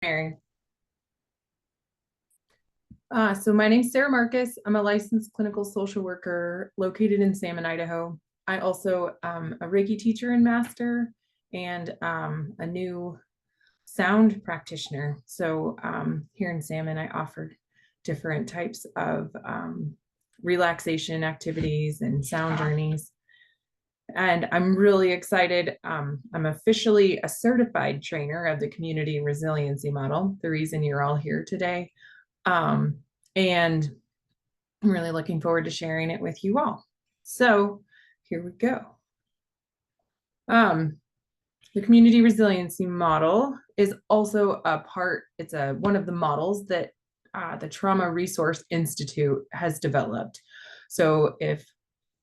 Mary. So my name's Sarah Marcus. I'm a licensed clinical social worker located in Salmon, Idaho. I also a Reiki teacher and master and a new sound practitioner. So here in Salmon, I offered different types of relaxation activities and sound journeys. And I'm really excited. I'm officially a certified trainer of the community resiliency model, the reason you're all here today. Um, and I'm really looking forward to sharing it with you all. So here we go. The community resiliency model is also a part, it's one of the models that the Trauma Resource Institute has developed. So if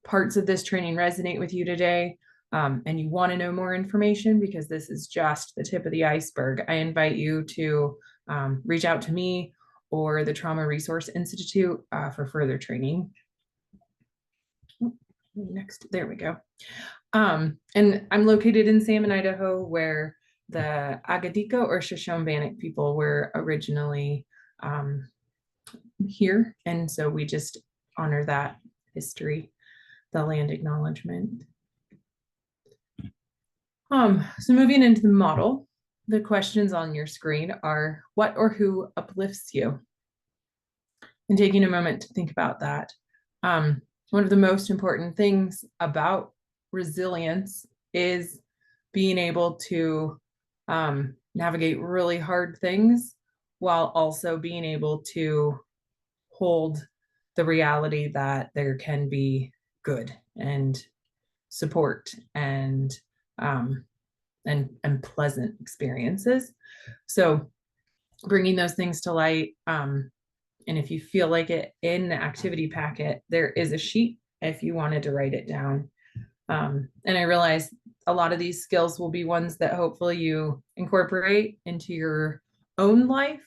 parts of this training resonate with you today, and you want to know more information, because this is just the tip of the iceberg, I invite you to reach out to me or the Trauma Resource Institute for further training. Next, there we go. And I'm located in Salmon, Idaho, where the Agadika or Shoshone people were originally here. And so we just honor that history, the land acknowledgement. So moving into the model, the questions on your screen are what or who uplifts you? And taking a moment to think about that. One of the most important things about resilience is being able to navigate really hard things while also being able to hold the reality that there can be good and support and pleasant experiences. So bringing those things to light, and if you feel like it, in the activity packet, there is a sheet if you wanted to write it down. And I realize a lot of these skills will be ones that hopefully you incorporate into your own life.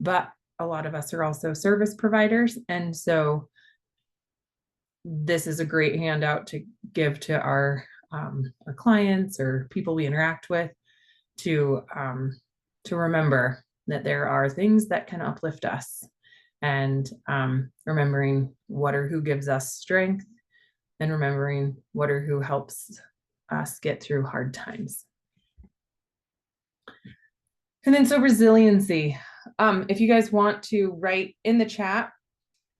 But a lot of us are also service providers. And so this is a great handout to give to our clients or people we interact with to remember that there are things that can uplift us, and remembering what or who gives us strength, and remembering what or who helps us get through hard times. And then so resiliency. If you guys want to write in the chat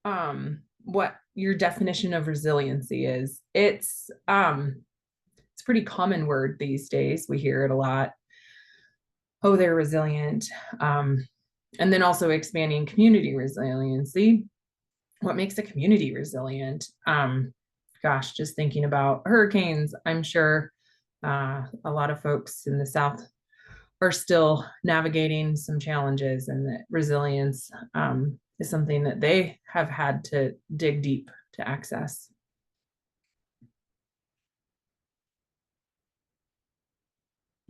what your definition of resiliency is, it's a pretty common word these days. We hear it a lot. Oh, they're resilient. And then also expanding community resiliency. What makes a community resilient? Gosh, just thinking about hurricanes, I'm sure a lot of folks in the South are still navigating some challenges, and that resilience is something that they have had to dig deep to access.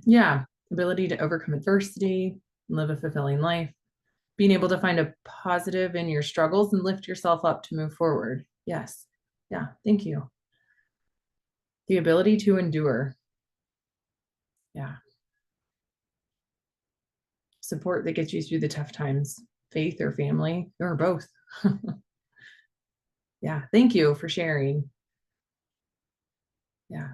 Yeah, ability to overcome adversity, live a fulfilling life, being able to find a positive in your struggles and lift yourself up to move forward. Yes. Yeah. Thank you. The ability to endure. Yeah. Support that gets you through the tough times, faith or family or both. Yeah. Thank you for sharing. Yeah.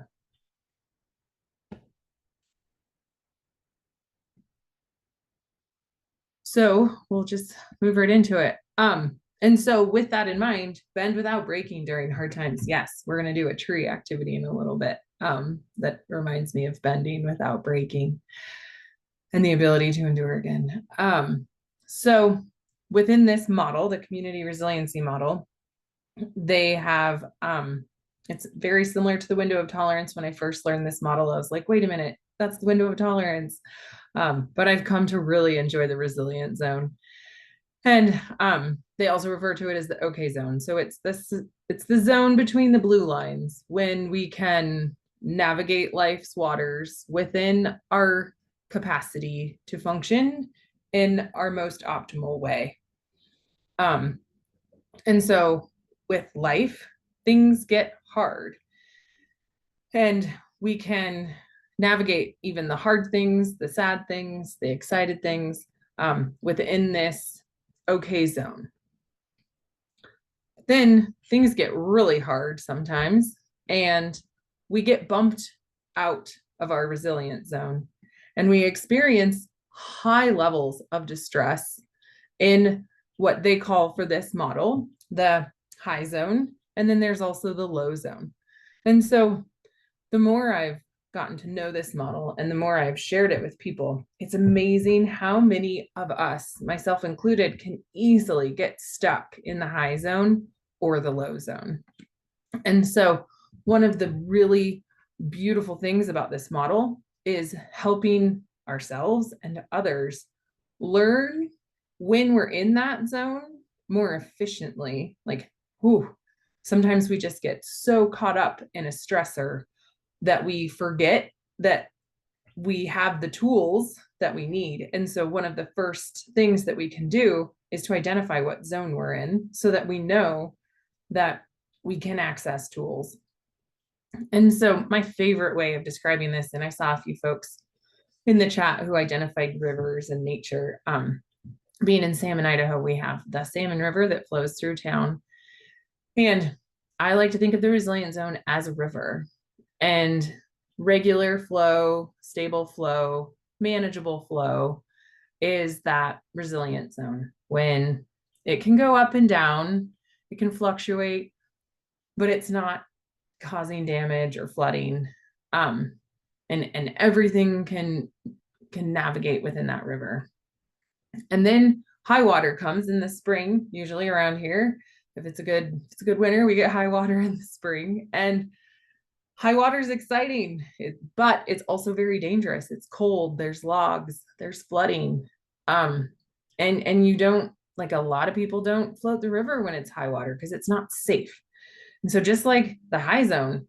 So we'll just move right into it. And so with that in mind, bend without breaking during hard times. Yes, we're going to do a tree activity in a little bit. That reminds me of bending without breaking and the ability to endure again. So within this model, the community resiliency model, they have, it's very similar to the window of tolerance. When I first learned this model, I was like, wait a minute, that's the window of tolerance. But I've come to really enjoy the resilient zone. And they also refer to it as the okay zone. So it's the zone between the blue lines when we can navigate life's waters within our capacity to function in our most optimal way. And so with life, things get hard. And we can navigate even the hard things, the sad things, the excited things within this okay zone. Then things get really hard sometimes, and we get bumped out of our resilient zone, and we experience high levels of distress in what they call for this model the high zone. And then there's also the low zone. And so the more I've gotten to know this model and the more I've shared it with people, it's amazing how many of us, myself included, can easily get stuck in the high zone or the low zone. And so one of the really beautiful things about this model is helping ourselves and others learn when we're in that zone more efficiently. Like, whew, sometimes we just get so caught up in a stressor that we forget that we have the tools that we need. And so one of the first things that we can do is to identify what zone we're in so that we know that we can access tools. And so my favorite way of describing this, and I saw a few folks in the chat who identified rivers and nature. Being in Salmon, Idaho, we have the Salmon River that flows through town. And I like to think of the resilient zone as a river, and regular flow, stable flow, manageable flow is that resilient zone. When it can go up and down, it can fluctuate, but it's not causing damage or flooding. And everything can navigate within that river. And then high water comes in the spring, usually around here. If it's a good winter, we get high water in the spring. And high water is exciting, but it's also very dangerous. It's cold, there's logs, there's flooding. And you don't, like, a lot of people don't float the river when it's high water because it's not safe. And so just like the high zone,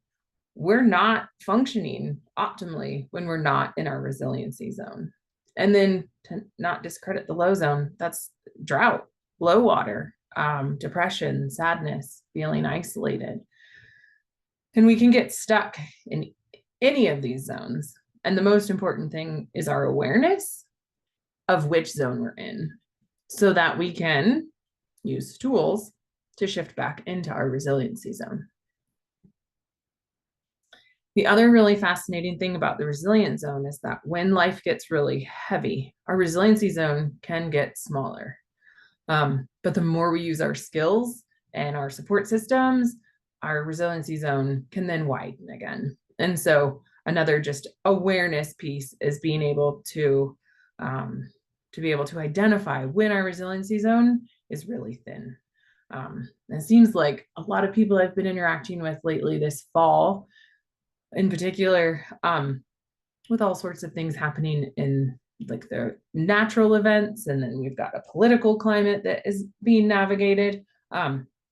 we're not functioning optimally when we're not in our resiliency zone. And then to not discredit the low zone, that's drought, low water, depression, sadness, feeling isolated. And we can get stuck in any of these zones. And the most important thing is our awareness of which zone we're in so that we can use tools to shift back into our resiliency zone. The other really fascinating thing about the resilient zone is that when life gets really heavy, our resiliency zone can get smaller. But the more we use our skills and our support systems, our resiliency zone can then widen again. And so another just awareness piece is being able to be able to identify when our resiliency zone is really thin. It seems like a lot of people I've been interacting with lately this fall, in particular, with all sorts of things happening in like the natural events, and then we've got a political climate that is being navigated.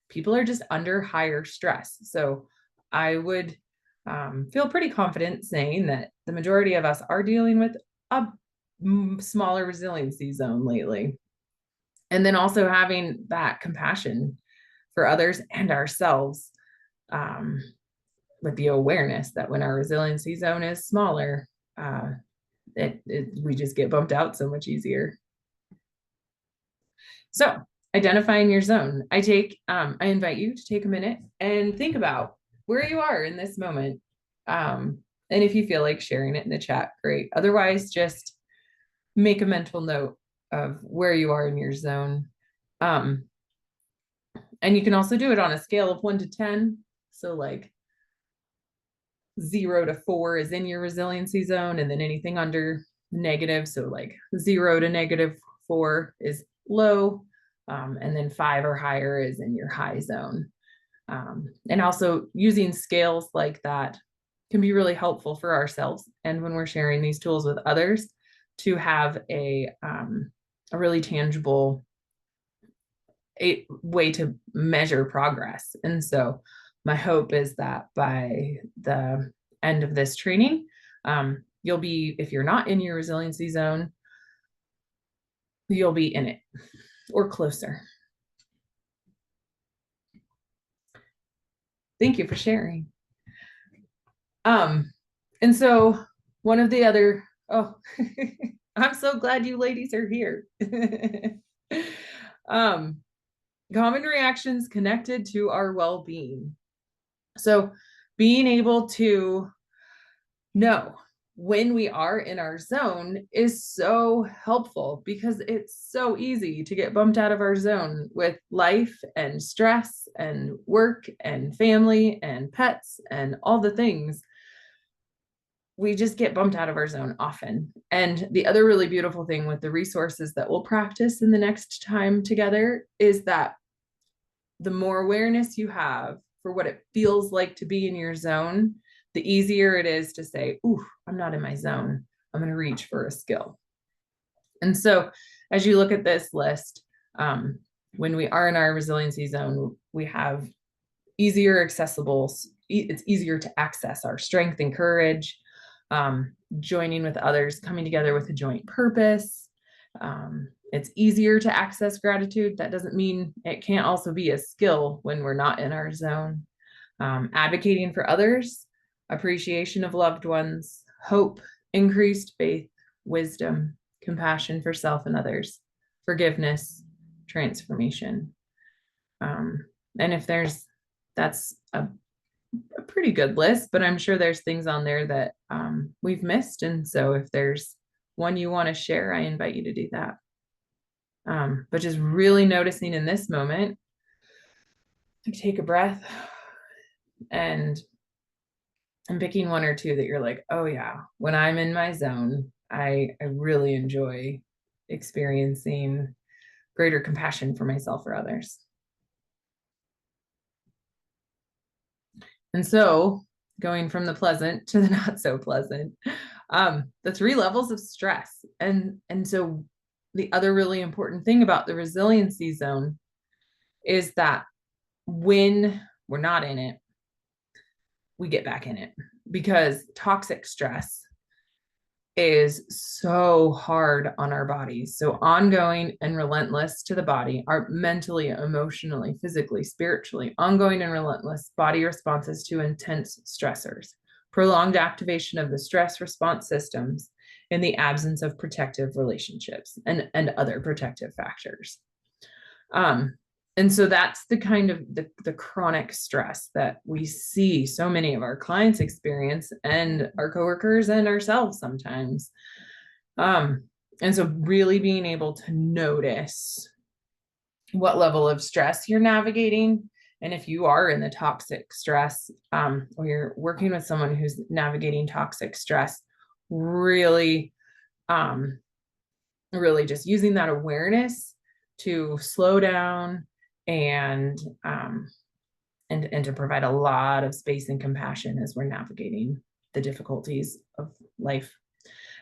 People are just under higher stress. So I would feel pretty confident saying that the majority of us are dealing with a smaller resiliency zone lately. And then also having that compassion for others and ourselves, with the awareness that when our resiliency zone is smaller, we just get bumped out so much easier. So identifying your zone, I invite you to take a minute and think about where you are in this moment. And if you feel like sharing it in the chat, great. Otherwise, just make a mental note of where you are in your zone. And you can also do it on a scale of 1 to 10. So like 0 to 4 is in your resiliency zone, and then anything under negative, so like 0 to -4 is low, and then 5 or higher is in your high zone. And also using scales like that can be really helpful for ourselves and when we're sharing these tools with others to have a really tangible way to measure progress. And so my hope is that by the end of this training, you'll be, if you're not in your resiliency zone, you'll be in it or closer. Thank you for sharing. And so one of the other, oh, I'm so glad you ladies are here. um, Common reactions connected to our well-being. So being able to know when we are in our zone is so helpful, because it's so easy to get bumped out of our zone with life and stress and work and family and pets and all the things. We just get bumped out of our zone often. And the other really beautiful thing with the resources that we'll practice in the next time together is that the more awareness you have for what it feels like to be in your zone, the easier it is to say, ooh, I'm not in my zone. I'm going to reach for a skill. And so as you look at this list, when we are in our resiliency zone, we have easier accessible, it's easier to access our strength and courage, joining with others, coming together with a joint purpose. It's easier to access gratitude. That doesn't mean it can't also be a skill when we're not in our zone. Advocating for others, appreciation of loved ones, hope, increased faith, wisdom, compassion for self and others, forgiveness, transformation. And if that's a pretty good list, but I'm sure there's things on there that we've missed. And so if there's one you want to share, I invite you to do that. But just really noticing in this moment, take a breath and picking one or two that you're like, oh yeah, when I'm in my zone, I really enjoy experiencing greater compassion for myself or others. And so going from the pleasant to the not so pleasant, the 3 levels of stress. And so the other really important thing about the resiliency zone is that when we're not in it, we get back in it, because toxic stress is so hard on our bodies. So ongoing and relentless to the body, are mentally, emotionally, physically, spiritually, ongoing and relentless body responses to intense stressors, prolonged activation of the stress response systems in the absence of protective relationships and other protective factors. And so that's the kind of the chronic stress that we see so many of our clients experience, and our coworkers and ourselves sometimes. And so really being able to notice what level of stress you're navigating. And if you are in the toxic stress, or you're working with someone who's navigating toxic stress, really, really just using that awareness to slow down and to provide a lot of space and compassion as we're navigating the difficulties of life.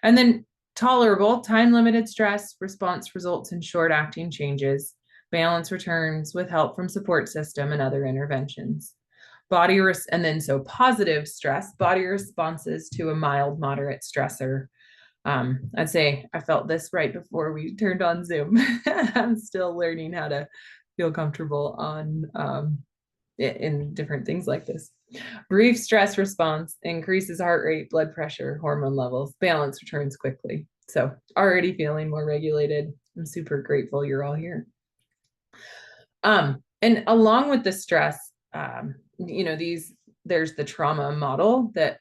And then tolerable, time-limited stress response results in short-acting changes. Balance returns with help from support system and other interventions. And then so positive stress, body responses to a mild, moderate stressor. I'd say I felt this right before we turned on Zoom. I'm still learning how to feel comfortable on in different things like this. Brief stress response increases heart rate, blood pressure, hormone levels. Balance returns quickly. So already feeling more regulated. I'm super grateful you're all here. And along with the stress, there's the trauma model that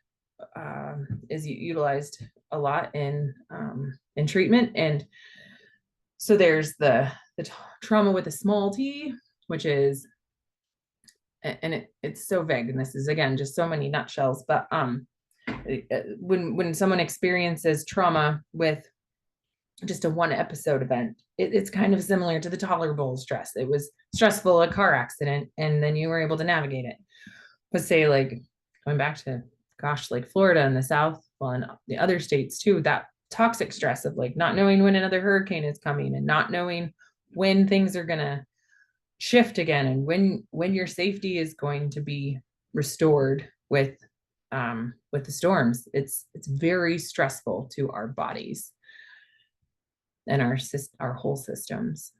is utilized a lot in treatment. And so there's the trauma with a small t, which is, and it's so vague, and this is again just so many nutshells, but when someone experiences trauma with just a one episode event, it's kind of similar to the tolerable stress. It was stressful, a car accident, and then you were able to navigate it. But say, like, going back to like Florida in the South, well, and the other states too, that toxic stress of like not knowing when another hurricane is coming, and not knowing when things are gonna shift again, and when your safety is going to be restored with the storms. It's very stressful to our bodies and our whole systems.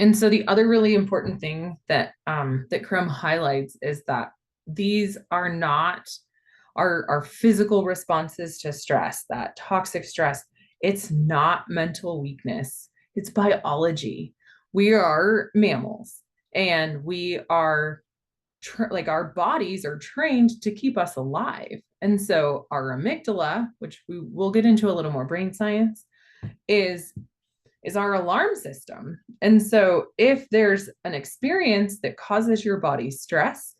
And so the other really important thing that that Crum highlights is that these are not our physical responses to stress, that toxic stress. It's not mental weakness. It's biology. We are mammals, and we are like our bodies are trained to keep us alive. And so our amygdala, which we will get into a little more brain science, is our alarm system. And so if there's an experience that causes your body stress,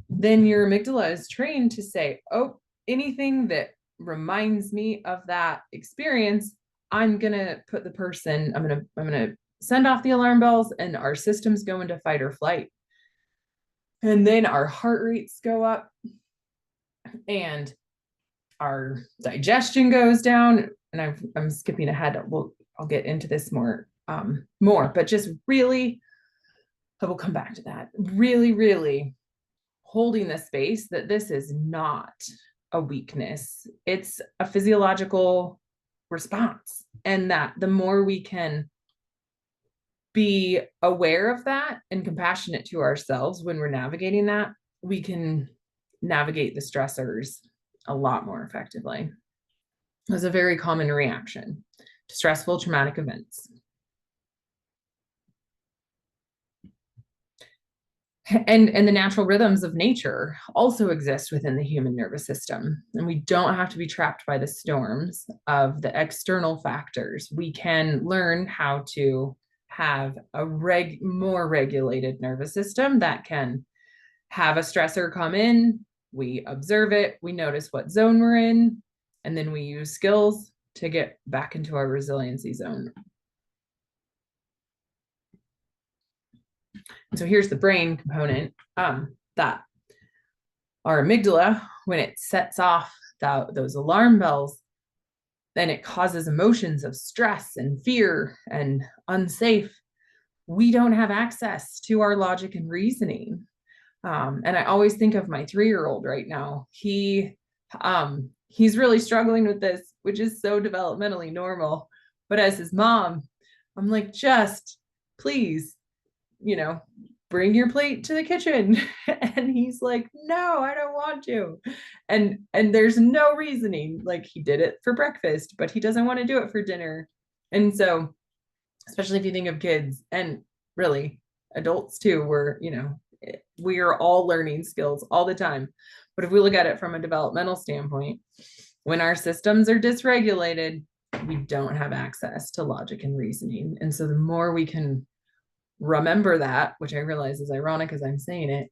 then your amygdala is trained to say, oh, anything that reminds me of that experience, I'm going to put the person, I'm going to send off the alarm bells, and our systems go into fight or flight. And then our heart rates go up and our digestion goes down. And I'm skipping ahead. I'll get into this more, but just really, I will come back to that. Really, really holding the space that this is not a weakness. It's a physiological response. And that the more we can be aware of that and compassionate to ourselves when we're navigating that, we can navigate the stressors a lot more effectively. It's a very common reaction to stressful traumatic events. And the natural rhythms of nature also exist within the human nervous system. And we don't have to be trapped by the storms of the external factors. We can learn how to have a more regulated nervous system that can have a stressor come in. We observe it, we notice what zone we're in, and then we use skills to get back into our resiliency zone. And so here's the brain component, that our amygdala, when it sets off those alarm bells, then it causes emotions of stress and fear and unsafe. We don't have access to our logic and reasoning. And I always think of my 3-year-old right now. He's really struggling with this, which is so developmentally normal. But as his mom, I'm like, just please, bring your plate to the kitchen. And he's like, no, I don't want to. And there's no reasoning. Like, he did it for breakfast, but he doesn't want to do it for dinner. And so, especially if you think of kids and really adults too, we are all learning skills all the time. But if we look at it from a developmental standpoint, when our systems are dysregulated, we don't have access to logic and reasoning. And so the more we can remember that, which I realize is ironic as I'm saying it,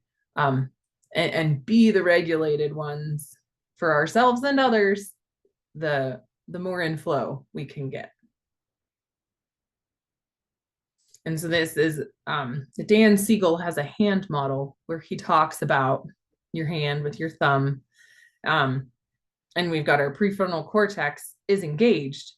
and be the regulated ones for ourselves and others, the more in flow we can get. And so this is, Dan Siegel has a hand model where he talks about your hand with your thumb. And we've got our prefrontal cortex is engaged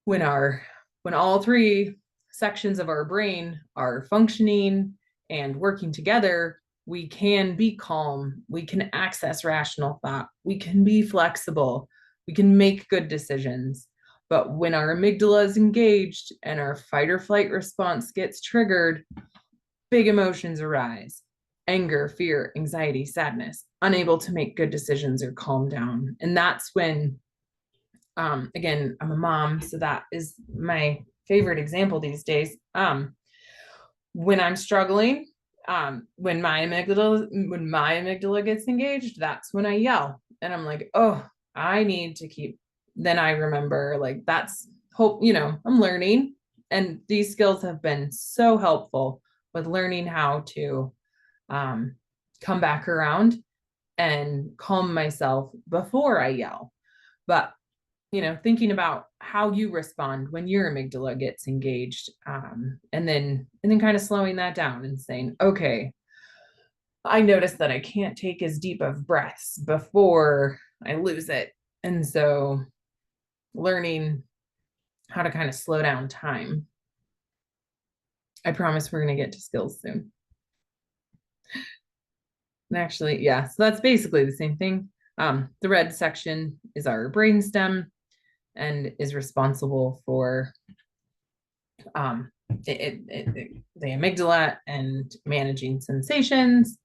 when all 3 sections of our brain are functioning and working together. We can be calm, we can access rational thought, we can be flexible, we can make good decisions. But when our amygdala is engaged and our fight or flight response gets triggered, big emotions arise: anger, fear, anxiety, sadness, unable to make good decisions or calm down. And that's when, again, I'm a mom, so that is my favorite example these days. When I'm struggling, when my amygdala gets engaged, that's when I yell. And I'm like, oh, I need to keep. Then I remember, like, that's hope, I'm learning. And these skills have been so helpful with learning how to come back around and calm myself before I yell. But thinking about how you respond when your amygdala gets engaged, and then kind of slowing that down and saying, okay, I noticed that I can't take as deep of breaths before I lose it. And so learning how to kind of slow down time. I promise we're going to get to skills soon. And actually, yeah, so that's basically the same thing. The red section is our brainstem and is responsible for the amygdala and managing sensations,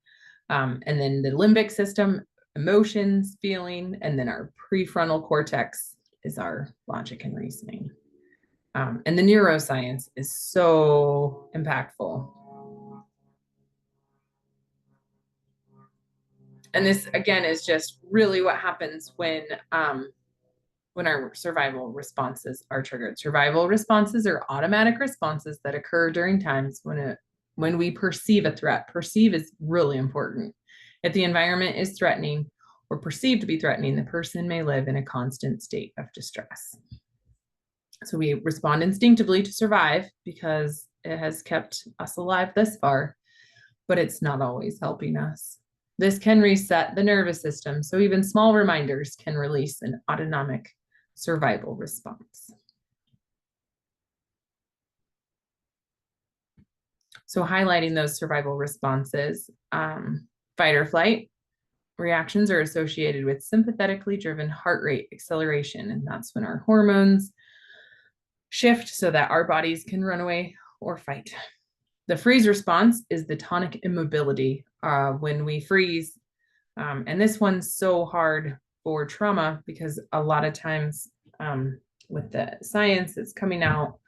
and then the limbic system, emotions, feeling, and then our prefrontal cortex is our logic and reasoning. And the neuroscience is so impactful. And this again is just really what happens when our survival responses are triggered. Survival responses are automatic responses that occur during times when we perceive a threat. Perceive is really important. If the environment is threatening or perceived to be threatening, the person may live in a constant state of distress. So we respond instinctively to survive because it has kept us alive thus far, but it's not always helping us. This can reset the nervous system, so even small reminders can release an autonomic survival response. So highlighting those survival responses, fight or flight reactions are associated with sympathetically driven heart rate acceleration, and that's when our hormones shift so that our bodies can run away or fight. The freeze response is the tonic immobility when we freeze. And this one's so hard for trauma because a lot of times with the science that's coming out,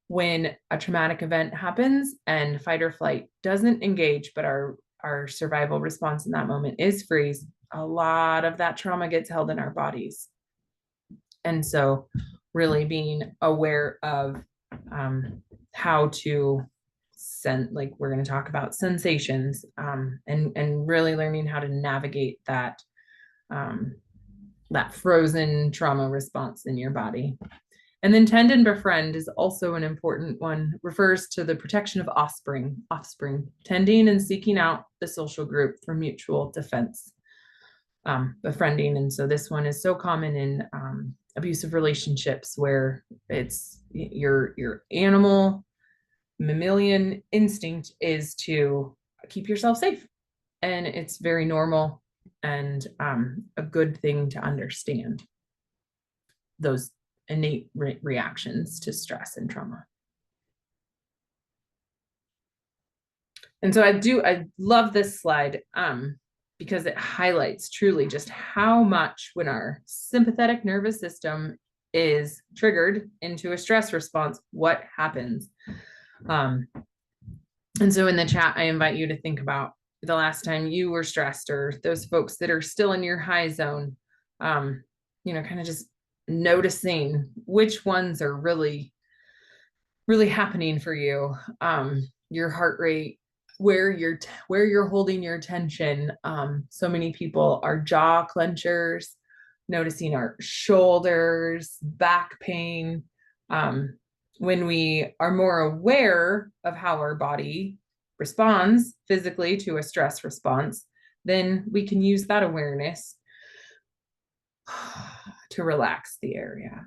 when a traumatic event happens and fight or flight doesn't engage, but our survival response in that moment is freeze, a lot of that trauma gets held in our bodies. And so really being aware of how to like we're going to talk about sensations, and really learning how to navigate that frozen trauma response in your body. And then tend and befriend is also an important one, refers to the protection of offspring, tending and seeking out the social group for mutual defense, befriending. And so this one is so common in abusive relationships where it's your animal mammalian instinct is to keep yourself safe. And it's very normal and a good thing to understand those innate reactions to stress and trauma. And so I love this slide because it highlights truly just how much when our sympathetic nervous system is triggered into a stress response, what happens. And so in the chat, I invite you to think about the last time you were stressed, or those folks that are still in your high zone, kind of just noticing which ones are really, really happening for you. Your heart rate, where you're holding your attention. So many people are jaw clenchers, noticing our shoulders, back pain. When we are more aware of how our body responds physically to a stress response, then we can use that awareness to relax the area.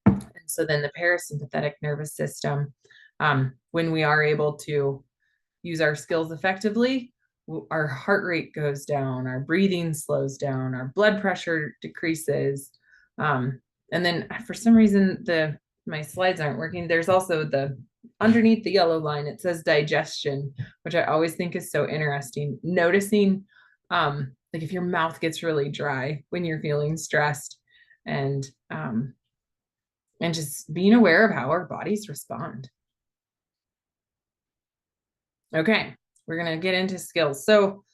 And so then the parasympathetic nervous system, when we are able to use our skills effectively, our heart rate goes down, our breathing slows down, our blood pressure decreases. And then for some reason, my slides aren't working. There's also underneath the yellow line, it says digestion, which I always think is so interesting. Noticing, like if your mouth gets really dry when you're feeling stressed, and just being aware of how our bodies respond. Okay, we're gonna get into skills. So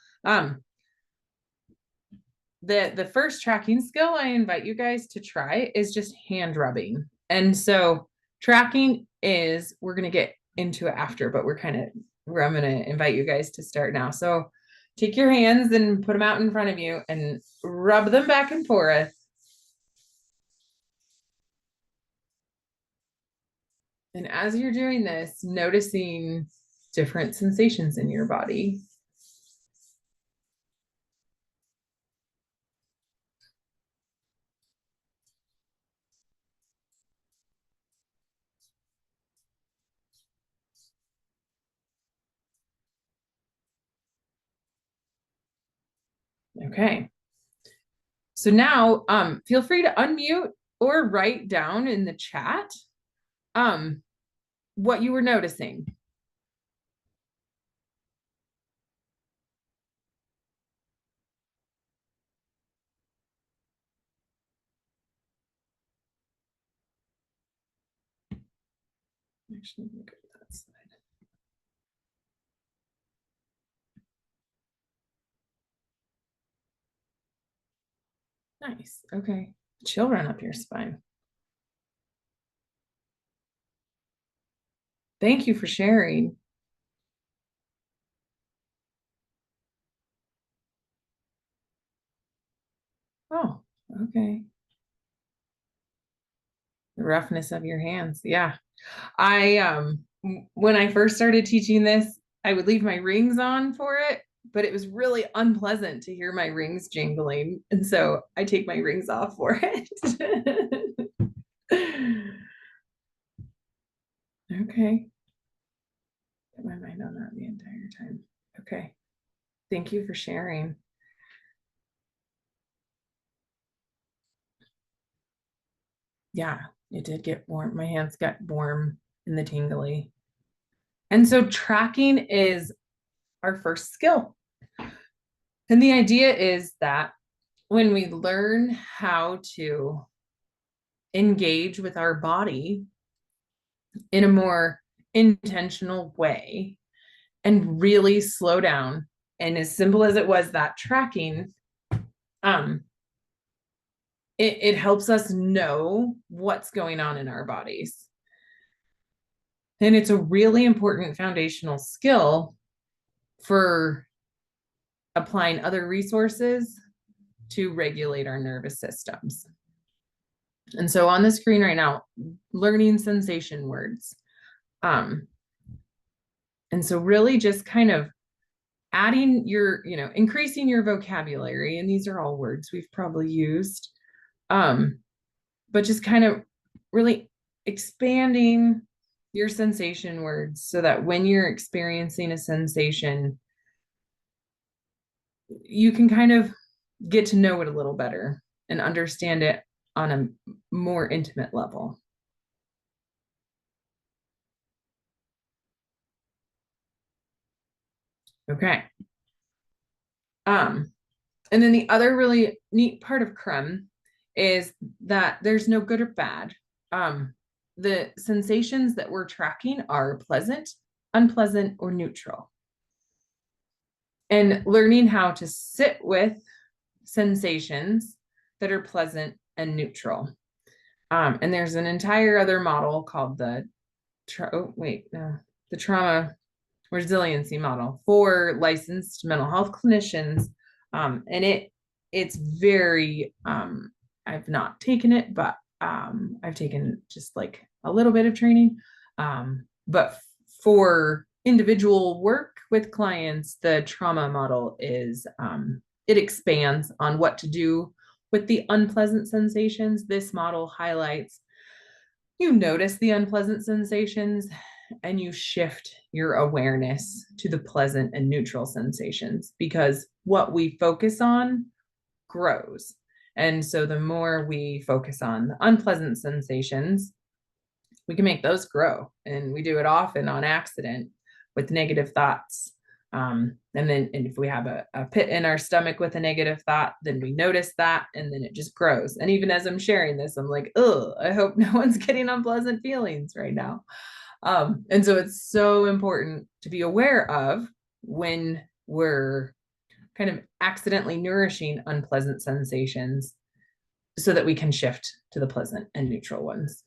the first tracking skill I invite you guys to try is just hand rubbing. And so tracking is, we're gonna get into it after, but I'm gonna invite you guys to start now. So take your hands and put them out in front of you and rub them back and forth. And as you're doing this, noticing different sensations in your body. Okay. So now feel free to unmute or write down in the chat what you were noticing. Actually, look at that side. Nice. Okay. Chill run up your spine. Thank you for sharing. Oh, okay. The roughness of your hands. Yeah. When I first started teaching this, I would leave my rings on for it, but it was really unpleasant to hear my rings jingling. And so I take my rings off for it. Okay. Get my mind on that the entire time. Okay. Thank you for sharing. Yeah, it did get warm. My hands got warm and the tingly. And so tracking is our first skill. And the idea is that when we learn how to engage with our body in a more intentional way and really slow down, and as simple as it was, that tracking, um, it helps us know what's going on in our bodies. And it's a really important foundational skill for applying other resources to regulate our nervous systems. And so on the screen right now, learning sensation words. And so really just kind of adding increasing your vocabulary. And these are all words we've probably used. But just kind of really expanding your sensation words so that when you're experiencing a sensation, you can kind of get to know it a little better and understand it on a more intimate level. Okay. And then the other really neat part of CREM is that there's no good or bad. The sensations that we're tracking are pleasant, unpleasant, or neutral. And learning how to sit with sensations that are pleasant and neutral. And there's an entire other model called the trauma resiliency model for licensed mental health clinicians. And it's very I've not taken it, but I've taken just like a little bit of training. But for individual work with clients, the trauma model is it expands on what to do with the unpleasant sensations. This model highlights you notice the unpleasant sensations and you shift your awareness to the pleasant and neutral sensations, because what we focus on grows. And so the more we focus on the unpleasant sensations, we can make those grow. And we do it often on accident with negative thoughts. And if we have a pit in our stomach with a negative thought, then we notice that, and then it just grows. And even as I'm sharing this, I'm like, oh, I hope no one's getting unpleasant feelings right now. And so it's so important to be aware of when we're kind of accidentally nourishing unpleasant sensations so that we can shift to the pleasant and neutral ones.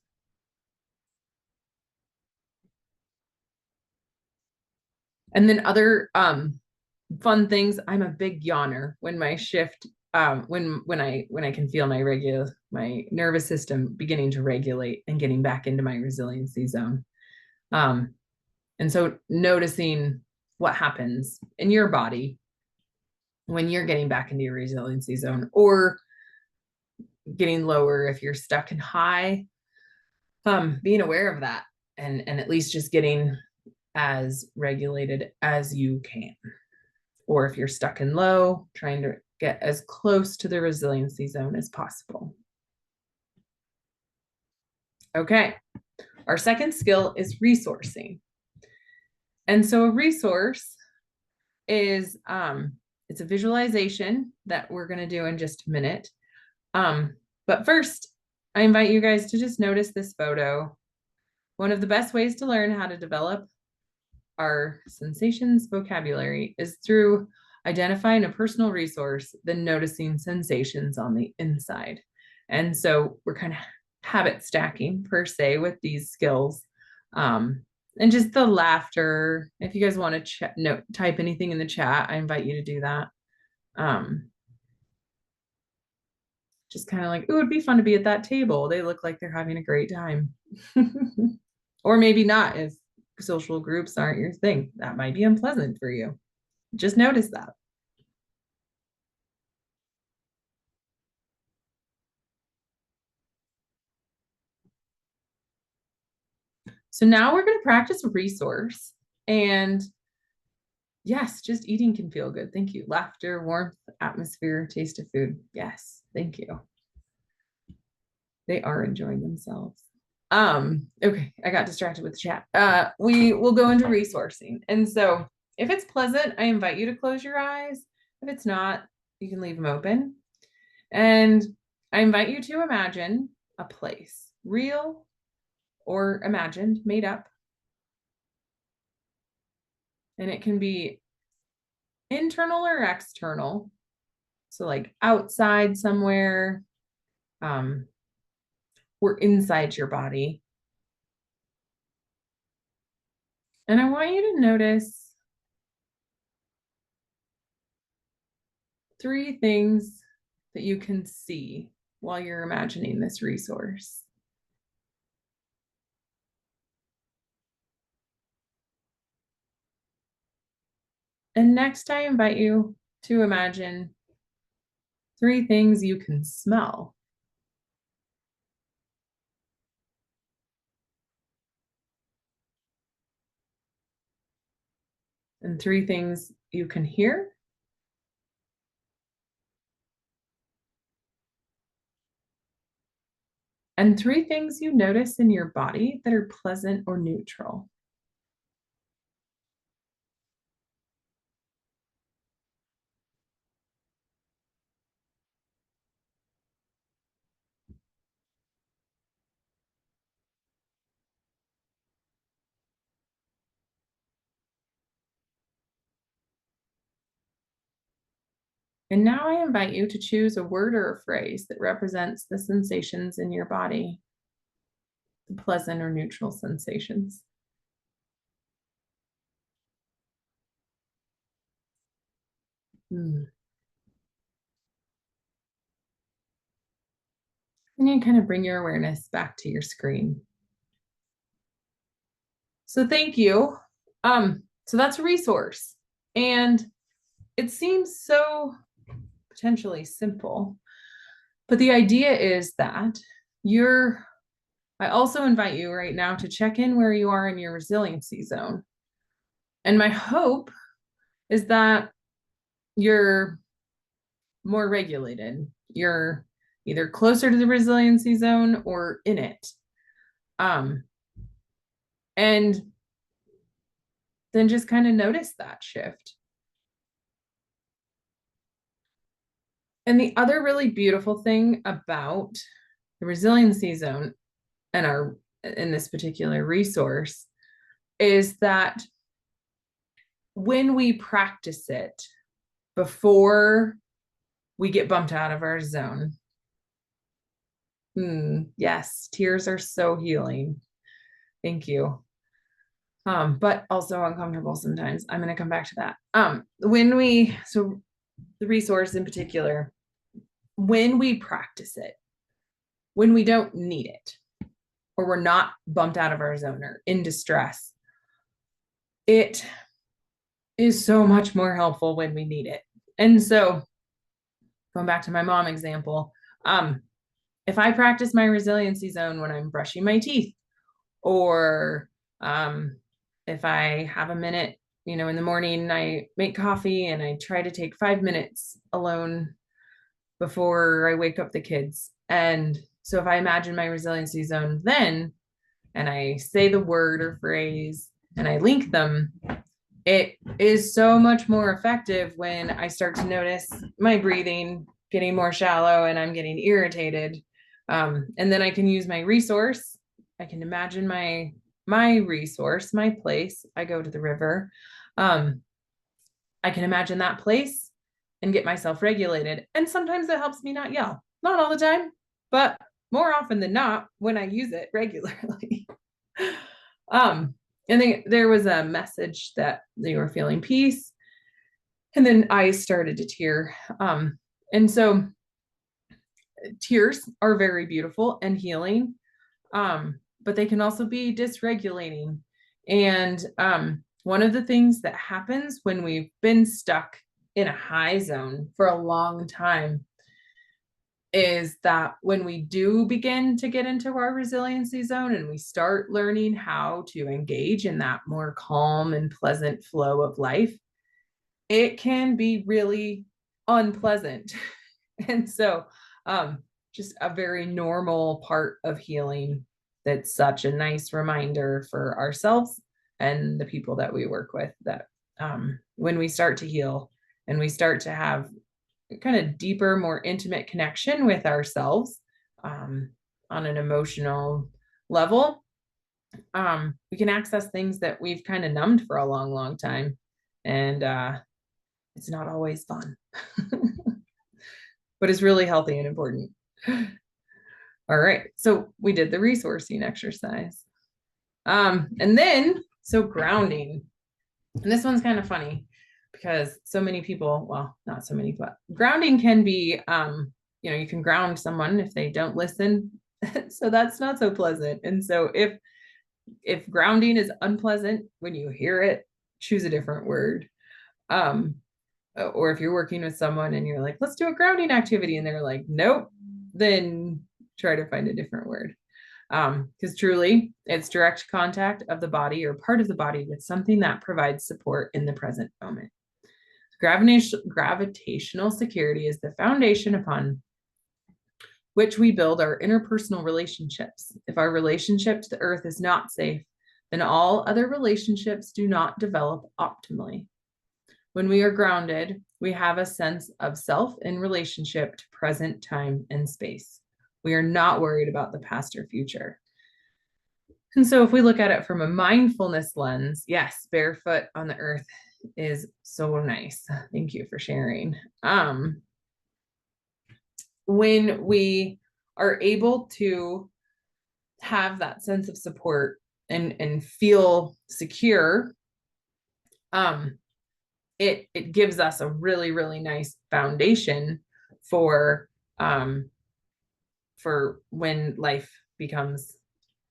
And then other fun things, I'm a big yawner. When my shift when I can feel my nervous system beginning to regulate and getting back into my resiliency zone. And so noticing what happens in your body when you're getting back into your resiliency zone, or getting lower if you're stuck in high, being aware of that, and at least just getting as regulated as you can. Or if you're stuck in low, trying to get as close to the resiliency zone as possible. Okay. Our second skill is resourcing. And so a resource is it's a visualization that we're going to do in just a minute. But first, I invite you guys to just notice this photo. One of the best ways to learn how to develop our sensations vocabulary is through identifying a personal resource, then noticing sensations on the inside. And so we're kind of habit stacking per se with these skills. And just the laughter. If you guys want to type anything in the chat, I invite you to do that. Just kind of like, it would be fun to be at that table. They look like they're having a great time. Or maybe not, if social groups aren't your thing. That might be unpleasant for you. Just notice that. So now we're going to practice a resource. And yes, just eating can feel good. Thank you. Laughter, warmth, atmosphere, taste of food. Yes, thank you. They are enjoying themselves. Okay, I got distracted with the chat. We will go into resourcing. And so if it's pleasant, I invite you to close your eyes. If it's not, you can leave them open. And I invite you to imagine a place, real or imagined, made up. And it can be internal or external. So like outside somewhere, or inside your body. And I want you to notice 3 things that you can see while you're imagining this resource. And next, I invite you to imagine 3 things you can smell. And 3 things you can hear. And 3 things you notice in your body that are pleasant or neutral. And now I invite you to choose a word or a phrase that represents the sensations in your body, the pleasant or neutral sensations. And you kind of bring your awareness back to your screen. So thank you. So that's a resource. And it seems so potentially simple, but the idea is that I also invite you right now to check in where you are in your resiliency zone. And my hope is that you're more regulated. You're either closer to the resiliency zone or in it. And then just kind of notice that shift. And the other really beautiful thing about the resiliency zone and in this particular resource is that when we practice it before we get bumped out of our zone, yes, tears are so healing. Thank you. But also uncomfortable sometimes. I'm going to come back to that. So the resource in particular, when we practice it, when we don't need it, or we're not bumped out of our zone or in distress, it is so much more helpful when we need it. And so going back to my mom example, if I practice my resiliency zone when I'm brushing my teeth, or if I have a minute, in the morning, I make coffee and I try to take 5 minutes alone before I wake up the kids. And so if I imagine my resiliency zone, then and I say the word or phrase and I link them, it is so much more effective when I start to notice my breathing getting more shallow and I'm getting irritated. And then I can use my resource. I can imagine my resource, my place. I go to the river. I can imagine that place and get myself regulated. And sometimes it helps me not yell. Not all the time, but more often than not when I use it regularly. um, and then there was a message that they were feeling peace. And then I started to tear. And so tears are very beautiful and healing, but they can also be dysregulating. And one of the things that happens when we've been stuck in a high zone for a long time is that when we do begin to get into our resiliency zone and we start learning how to engage in that more calm and pleasant flow of life, it can be really unpleasant. And so, just a very normal part of healing that's such a nice reminder for ourselves and the people that we work with, that when we start to heal and we start to have kind of deeper, more intimate connection with ourselves on an emotional level, we can access things that we've kind of numbed for a long, long time. And it's not always fun, but it's really healthy and important. All right, so we did the resourcing exercise. And then, so grounding. And this one's kind of funny because so many people, well, not so many, but grounding can be, you can ground someone if they don't listen. So that's not so pleasant. And so if grounding is unpleasant when you hear it, choose a different word. Or if you're working with someone and you're like, let's do a grounding activity, and they're like, nope, then try to find a different word. Because truly, it's direct contact of the body or part of the body with something that provides support in the present moment. Gravitational security is the foundation upon which we build our interpersonal relationships. If our relationship to the earth is not safe, then all other relationships do not develop optimally. When we are grounded, we have a sense of self in relationship to present time and space. We are not worried about the past or future. And so if we look at it from a mindfulness lens, yes, barefoot on the earth is so nice. Thank you for sharing. When we are able to have that sense of support and feel secure, it gives us a really, really nice foundation for when life becomes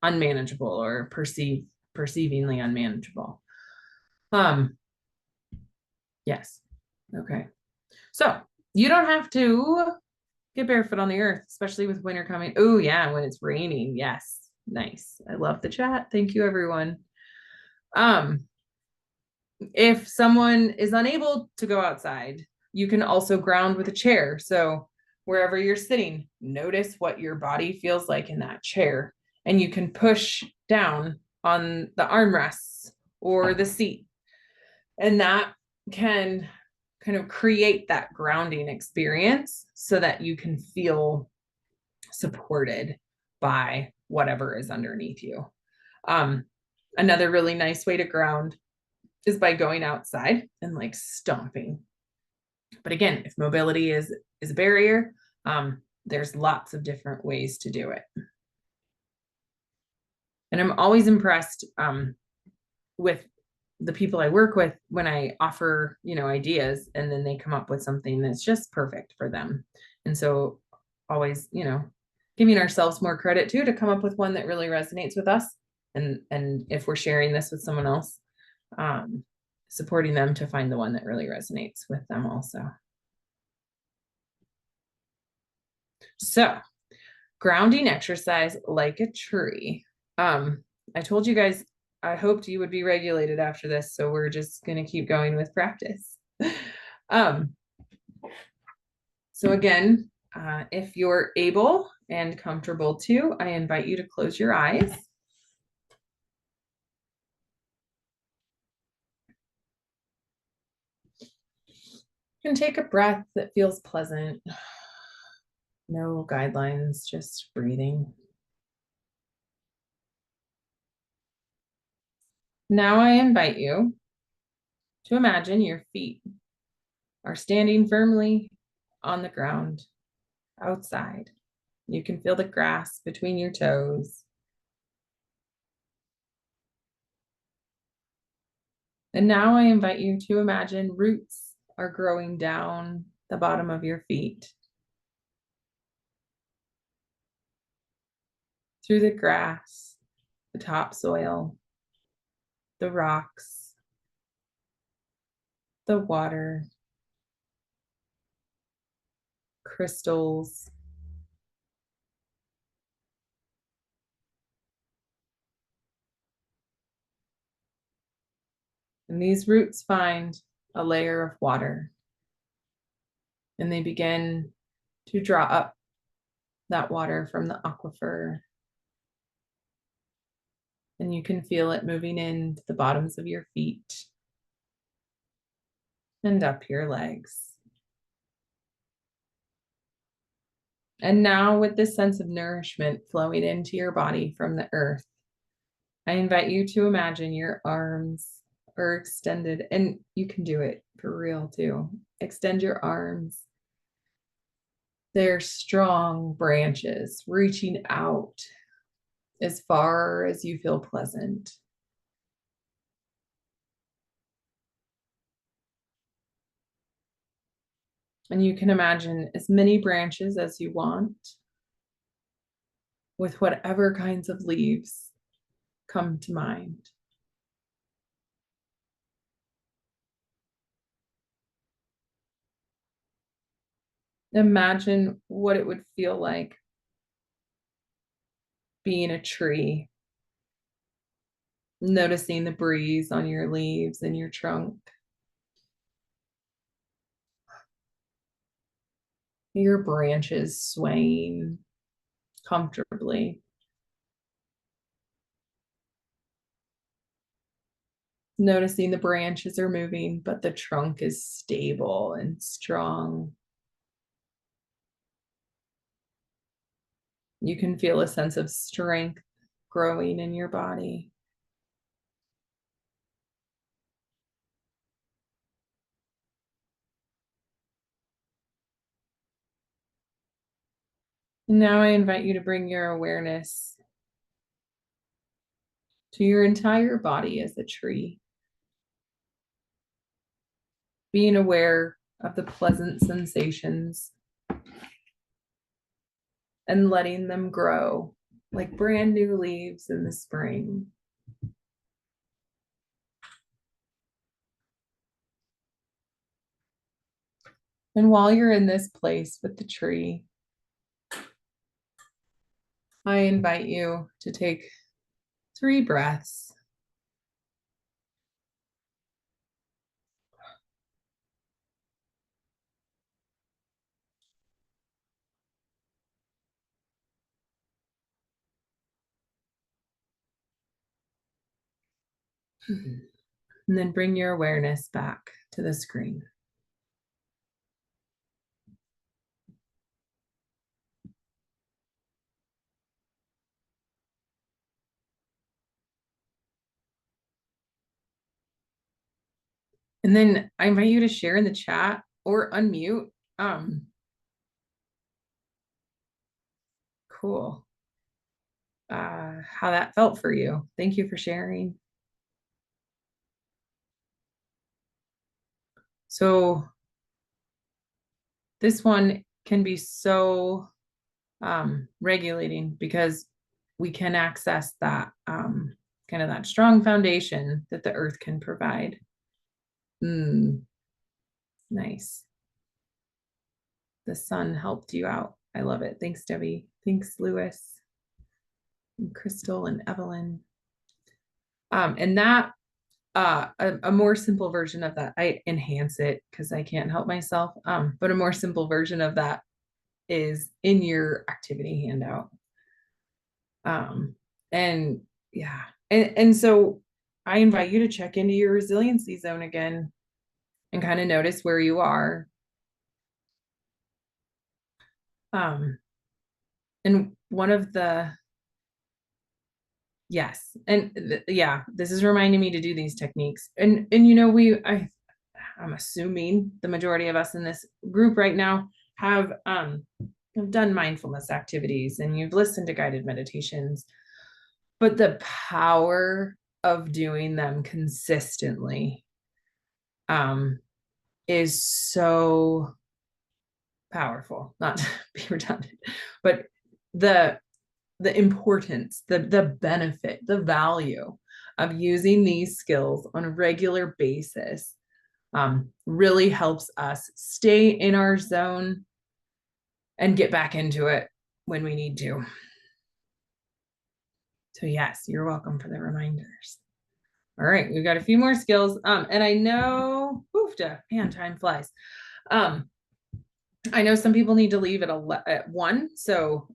unmanageable or perceivingly unmanageable. Yes. Okay. So you don't have to get barefoot on the earth, especially with winter coming. Oh yeah, when it's raining. Yes. Nice. I love the chat. Thank you, everyone. If someone is unable to go outside, you can also ground with a chair. So wherever you're sitting, notice what your body feels like in that chair. And you can push down on the armrests or the seat. And that can kind of create that grounding experience so that you can feel supported by whatever is underneath you. Another really nice way to ground is by going outside and like stomping. But again, if mobility is a barrier, there's lots of different ways to do it. And I'm always impressed with the people I work with when I offer, ideas, and then they come up with something that's just perfect for them. And so always, giving ourselves more credit too, to come up with one that really resonates with us. And if we're sharing this with someone else, supporting them to find the one that really resonates with them also. So grounding exercise like a tree. I told you guys, I hoped you would be regulated after this. So we're just going to keep going with practice. So again, if you're able and comfortable to, I invite you to close your eyes. And take a breath that feels pleasant. No guidelines, just breathing. Now I invite you to imagine your feet are standing firmly on the ground outside. You can feel the grass between your toes. And now I invite you to imagine roots are growing down the bottom of your feet, through the grass, the topsoil, the rocks, the water, crystals. And these roots find a layer of water and they begin to draw up that water from the aquifer. And you can feel it moving into the bottoms of your feet and up your legs. And now, with this sense of nourishment flowing into your body from the earth, I invite you to imagine your arms are extended, and you can do it for real too. Extend your arms. They're strong branches reaching out as far as you feel pleasant. And you can imagine as many branches as you want with whatever kinds of leaves come to mind. Imagine what it would feel like being a tree, noticing the breeze on your leaves and your trunk, your branches swaying comfortably. Noticing the branches are moving, but the trunk is stable and strong. You can feel a sense of strength growing in your body. And now I invite you to bring your awareness to your entire body as a tree. Being aware of the pleasant sensations and letting them grow like brand new leaves in the spring. And while you're in this place with the tree, I invite you to take 3 breaths. And then bring your awareness back to the screen. And then I invite you to share in the chat or unmute. Cool. How that felt for you. Thank you for sharing. So this one can be so regulating because we can access that kind of that strong foundation that the earth can provide. Nice. The sun helped you out. I love it. Thanks, Debbie. Thanks, Lewis, and Crystal, and Evelyn. And that a more simple version of that, I enhance it because I can't help myself. But a more simple version of that is in your activity handout. And yeah, and so I invite you to check into your resiliency zone again and kind of notice where you are. And one of the, yes, and yeah, this is reminding me to do these techniques. And I'm assuming the majority of us in this group right now have done mindfulness activities and you've listened to guided meditations, but the power of doing them consistently is so powerful. Not to be redundant, but the importance, the benefit, the value of using these skills on a regular basis really helps us stay in our zone and get back into it when we need to. So yes, you're welcome for the reminders. All right, we've got a few more skills. And I know, man, time flies. I know some people need to leave at 1, so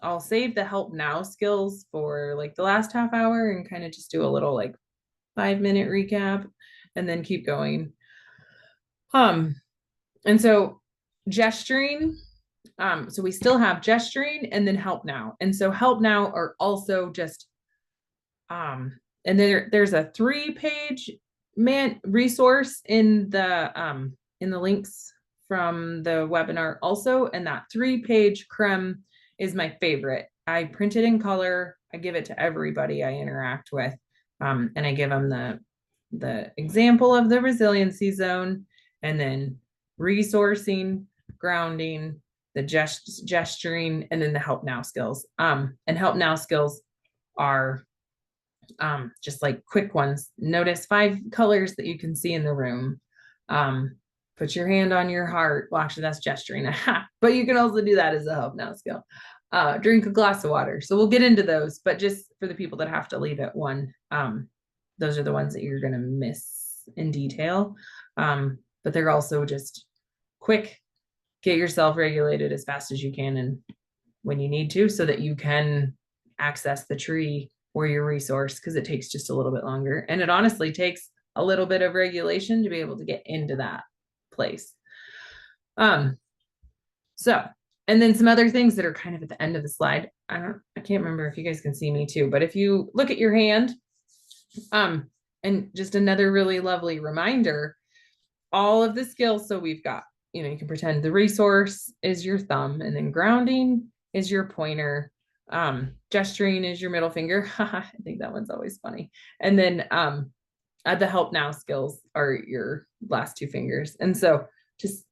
I'll save the help now skills for like the last half hour and kind of just do a little like 5-minute recap and then keep going. And so gesturing, so we still have gesturing and then help now. And so help now are also just and there's a 3-page resource in the links from the webinar also, and that 3-page creme is my favorite. I print it in color. I give it to everybody I interact with, and I give them the example of the resiliency zone, and then resourcing, grounding, the gesturing, and then the help now skills. And help now skills are just like quick ones. Notice 5 colors that you can see in the room. Put your hand on your heart. Well, actually, that's gesturing. But you can also do that as a help now skill. Drink a glass of water. So we'll get into those, but just for the people that have to leave at 1, those are the ones that you're going to miss in detail. But they're also just quick, get yourself regulated as fast as you can and when you need to, so that you can access the tree or your resource, because it takes just a little bit longer. And it honestly takes a little bit of regulation to be able to get into that place. So, and then some other things that are kind of at the end of the slide. I can't remember if you guys can see me too, but if you look at your hand, and just another really lovely reminder, all of the skills. So we've got, you can pretend the resource is your thumb, and then grounding is your pointer. Gesturing is your middle finger. I think that one's always funny. And then the help now skills are your last 2 fingers. And so just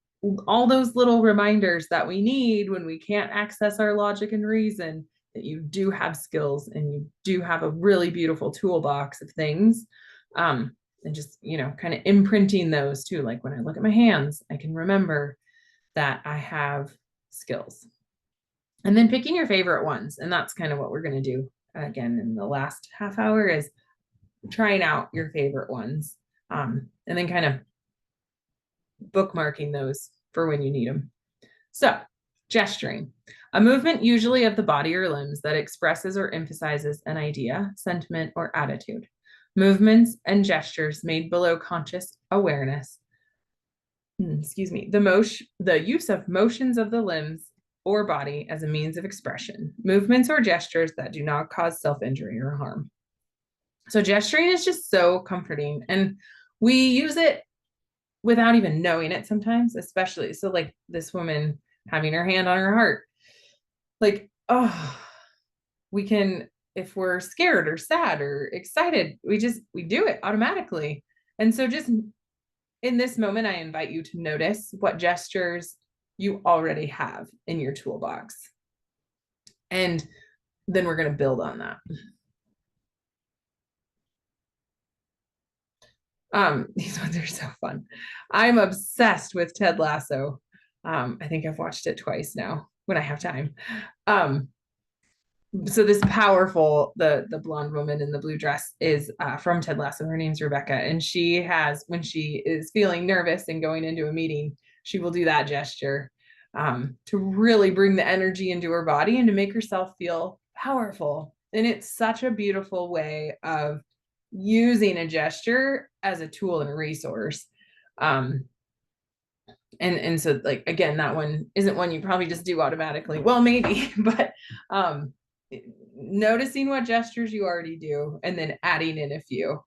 all those little reminders that we need when we can't access our logic and reason, that you do have skills and you do have a really beautiful toolbox of things. And just, kind of imprinting those too. Like when I look at my hands, I can remember that I have skills. And then picking your favorite ones. And that's kind of what we're going to do again in the last half hour, is trying out your favorite ones. And then kind of bookmarking those for when you need them. So gesturing, a movement usually of the body or limbs that expresses or emphasizes an idea, sentiment, or attitude. Movements and gestures made below conscious awareness. The use of motions of the limbs or body as a means of expression. Movements or gestures that do not cause self-injury or harm. So gesturing is just so comforting, and we use it without even knowing it sometimes, especially. So like this woman having her hand on her heart, like, we can, if we're scared or sad or excited, we do it automatically. And so just in this moment, I invite you to notice what gestures you already have in your toolbox. And then we're going to build on that. These ones are so fun. I'm obsessed with Ted Lasso. I think I've watched it twice now when I have time. So this powerful, the blonde woman in the blue dress is from Ted Lasso. Her name's Rebecca, and she has, when she is feeling nervous and going into a meeting, she will do that gesture to really bring the energy into her body and to make herself feel powerful. And it's such a beautiful way of using a gesture as a tool and a resource. And so like, again, that one isn't one you probably just do automatically. Well, maybe, but noticing what gestures you already do and then adding in a few.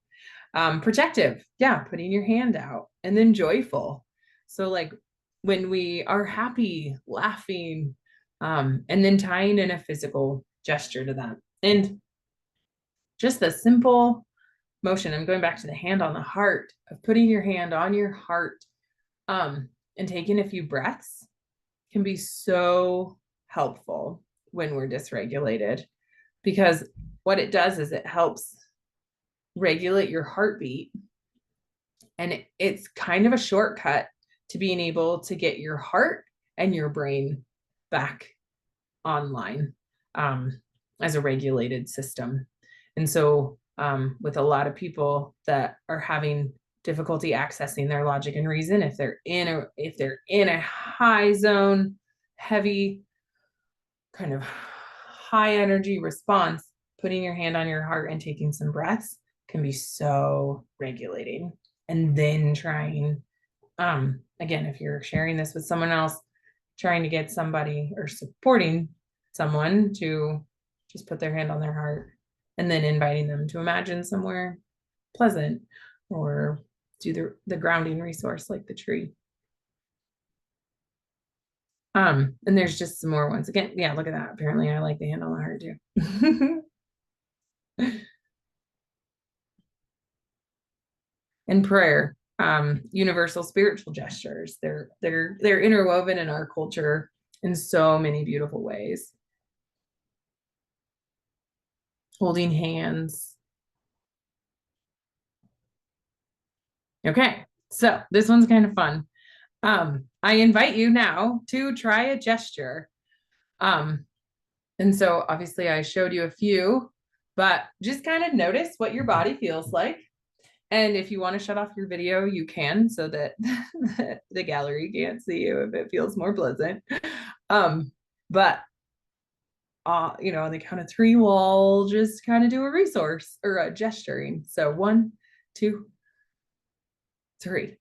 Protective, yeah, putting your hand out. And then joyful. So like when we are happy, laughing, and then tying in a physical gesture to that. And just the simple motion, I'm going back to the hand on the heart, of putting your hand on your heart, and taking a few breaths can be so helpful when we're dysregulated, because what it does is it helps regulate your heartbeat. And it's kind of a shortcut to being able to get your heart and your brain back online, as a regulated system. And so with a lot of people that are having difficulty accessing their logic and reason, if they're in a high zone, heavy, kind of high energy response, putting your hand on your heart and taking some breaths can be so regulating. And then trying, again, if you're sharing this with someone else, trying to get somebody or supporting someone to just put their hand on their heart, and then inviting them to imagine somewhere pleasant, or do the grounding resource like the tree. And there's just some more ones. Again, yeah, look at that. Apparently I like the hand on the heart too. And prayer, universal spiritual gestures. They're interwoven in our culture in so many beautiful ways. Holding hands. Okay, so this one's kind of fun. I invite you now to try a gesture. And so obviously I showed you a few, but just kind of notice what your body feels like. And if you want to shut off your video, you can, so that the gallery can't see you if it feels more pleasant. But on the count of three, we'll just kind of do a resource or a gesturing. So 1, 2, 3.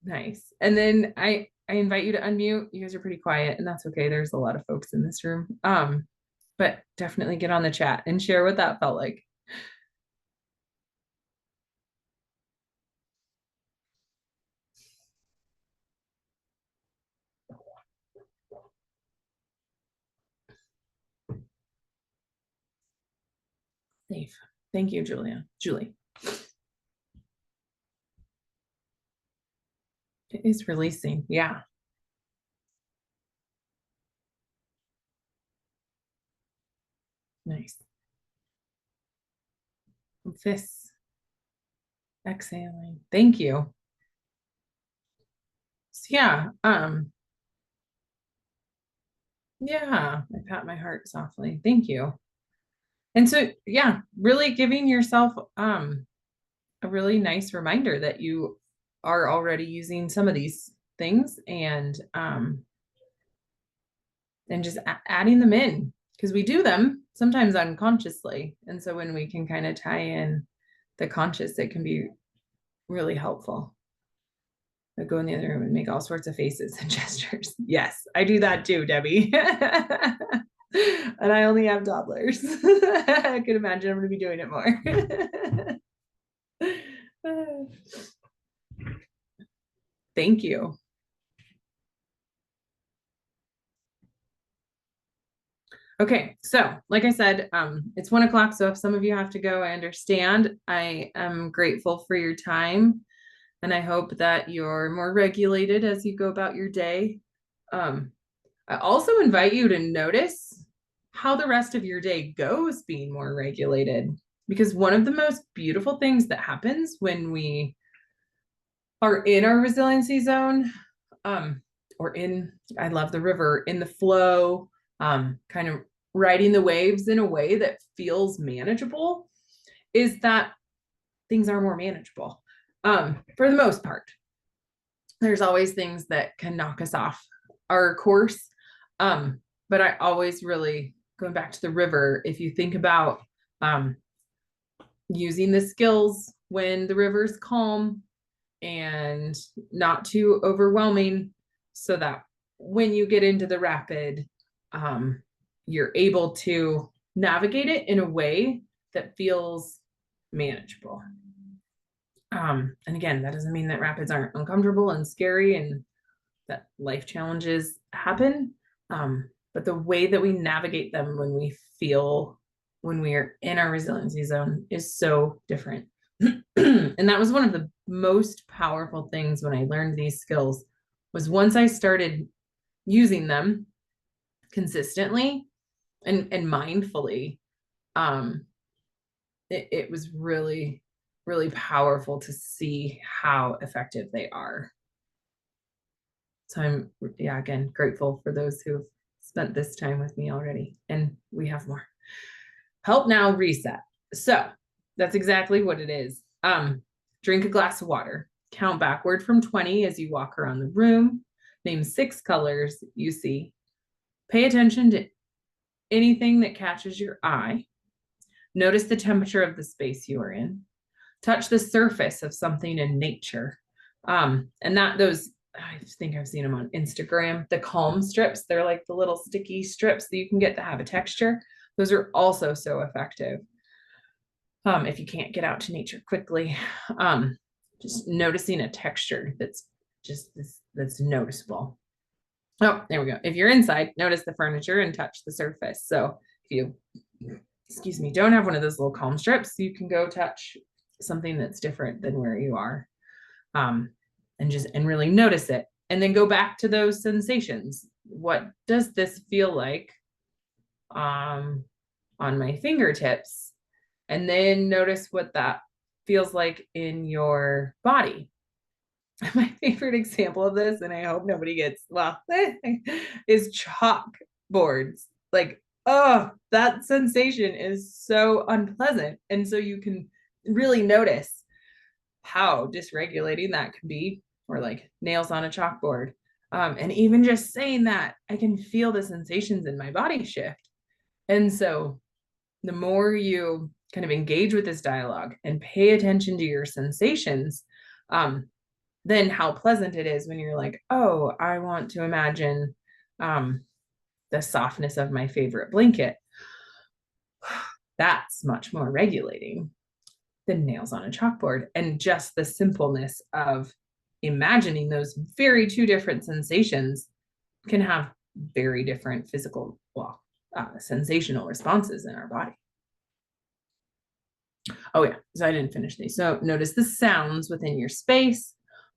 Nice. And then I invite you to unmute. You guys are pretty quiet, and that's okay. There's a lot of folks in this room. But definitely get on the chat and share what that felt like. Safe. Thank you, Julie. It is releasing. Yeah. Nice. Fists. Exhaling. Thank you. So yeah. Yeah. I pat my heart softly. Thank you. And so yeah, really giving yourself a really nice reminder that you are already using some of these things, and just adding them in, because we do them sometimes unconsciously. And so when we can kind of tie in the conscious, it can be really helpful. I go in the other room and make all sorts of faces and gestures. Yes, I do that too, Debbie. And I only have toddlers. I can imagine I'm going to be doing it more. Thank you. Okay, so like I said, it's 1 o'clock. So if some of you have to go, I understand. I am grateful for your time, and I hope that you're more regulated as you go about your day. I also invite you to notice how the rest of your day goes being more regulated, because one of the most beautiful things that happens when we are in our resiliency zone, or I love the river, in the flow, kind of riding the waves in a way that feels manageable, is that things are more manageable, for the most part. There's always things that can knock us off our course. But I always really, going back to the river, if you think about using the skills when the river's calm and not too overwhelming, so that when you get into the rapid, you're able to navigate it in a way that feels manageable. And again, that doesn't mean that rapids aren't uncomfortable and scary and that life challenges happen. But the way that we navigate them when we are in our resiliency zone is so different. And that was one of the most powerful things when I learned these skills, was once I started using them consistently and mindfully, it was really, really powerful to see how effective they are. So I'm, yeah, again, grateful for those who've spent this time with me already, and we have more. Help now, reset. So that's exactly what it is. Drink a glass of water, count backward from 20 as you walk around the room, name 6 colors you see, pay attention to anything that catches your eye, notice the temperature of the space you are in, touch the surface of something in nature. And that those, I think I've seen them on Instagram, the calm strips, they're like the little sticky strips that you can get that have a texture. Those are also so effective. If you can't get out to nature quickly, just noticing a texture that's that's noticeable. Oh, there we go. If you're inside, notice the furniture and touch the surface. So if you, excuse me, don't have one of those little calm strips, you can go touch something that's different than where you are, and really notice it, and then go back to those sensations. What does this feel like on my fingertips? And then notice what that feels like in your body. My favorite example of this, and I hope nobody gets, well, is chalkboards. Like, oh, that sensation is so unpleasant. And so you can really notice how dysregulating that can be, or like nails on a chalkboard. And even just saying that, I can feel the sensations in my body shift. And so the more you kind of engage with this dialogue and pay attention to your sensations, then how pleasant it is when you're like, oh, I want to imagine the softness of my favorite blanket. That's much more regulating than nails on a chalkboard. And just the simpleness of imagining those very two different sensations can have very different physical, well, sensational responses in our body. Oh yeah, so I didn't finish these. So notice the sounds within your space,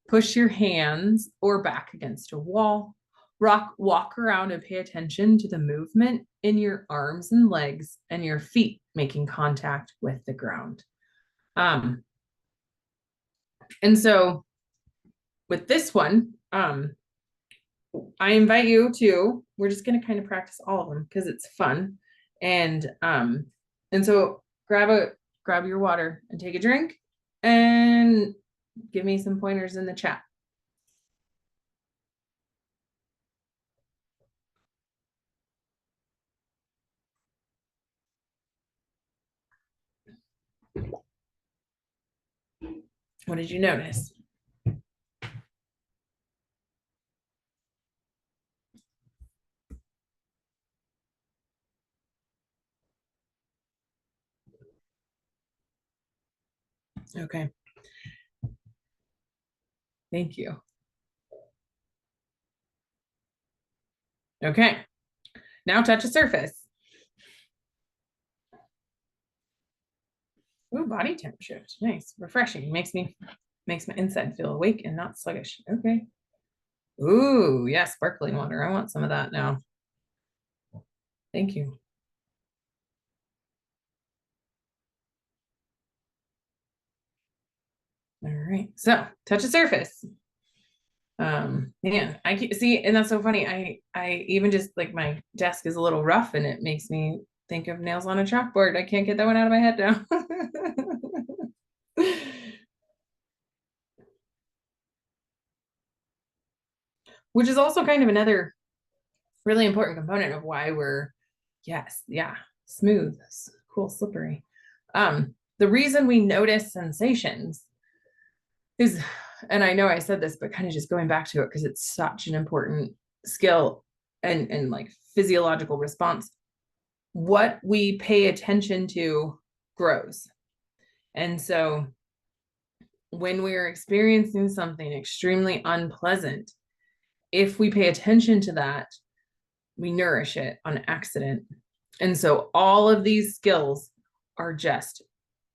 push your hands or back against a wall, walk around and pay attention to the movement in your arms and legs and your feet making contact with the ground. And so with this one, I invite you to, we're just going to kind of practice all of them because it's fun. And so grab your water and take a drink and give me some pointers in the chat. What did you notice? Okay. Thank you. Okay. Now touch a surface. Ooh, body temp shift. Nice. Refreshing. Makes my inside feel awake and not sluggish. Okay. Ooh, yeah, sparkling water. I want some of that now. Thank you. All right. So touch a surface. Man, I can see, and that's so funny. I even just like my desk is a little rough and it makes me think of nails on a chalkboard. I can't get that one out of my head now. Which is also kind of another really important component of why we're, yes, yeah, smooth, cool, slippery. the reason we notice sensations is, and I know I said this, but kind of just going back to it because it's such an important skill and like physiological response. What we pay attention to grows. And so when we're experiencing something extremely unpleasant, if we pay attention to that, we nourish it on accident. And so all of these skills are just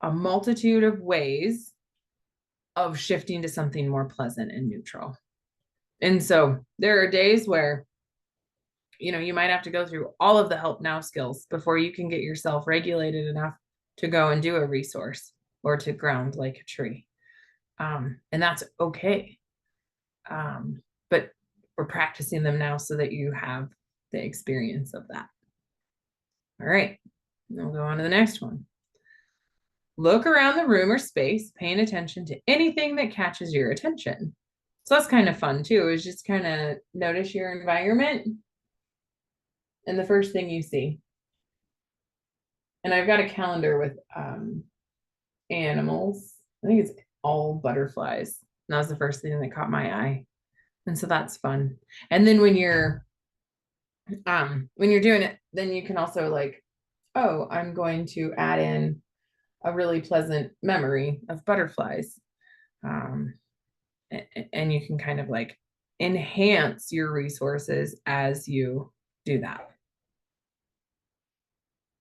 a multitude of ways of shifting to something more pleasant and neutral. And so there are days where, you might have to go through all of the help now skills before you can get yourself regulated enough to go and do a resource or to ground like a tree. And that's okay. But we're practicing them now so that you have the experience of that. All right, we'll go on to the next one. Look around the room or space, paying attention to anything that catches your attention. So that's kind of fun too, is just kind of notice your environment and the first thing you see. And I've got a calendar with animals. I think it's all butterflies. And that was the first thing that caught my eye. And so that's fun. And then when you're doing it, then you can also like, oh, I'm going to add in a really pleasant memory of butterflies. And you can kind of like enhance your resources as you do that.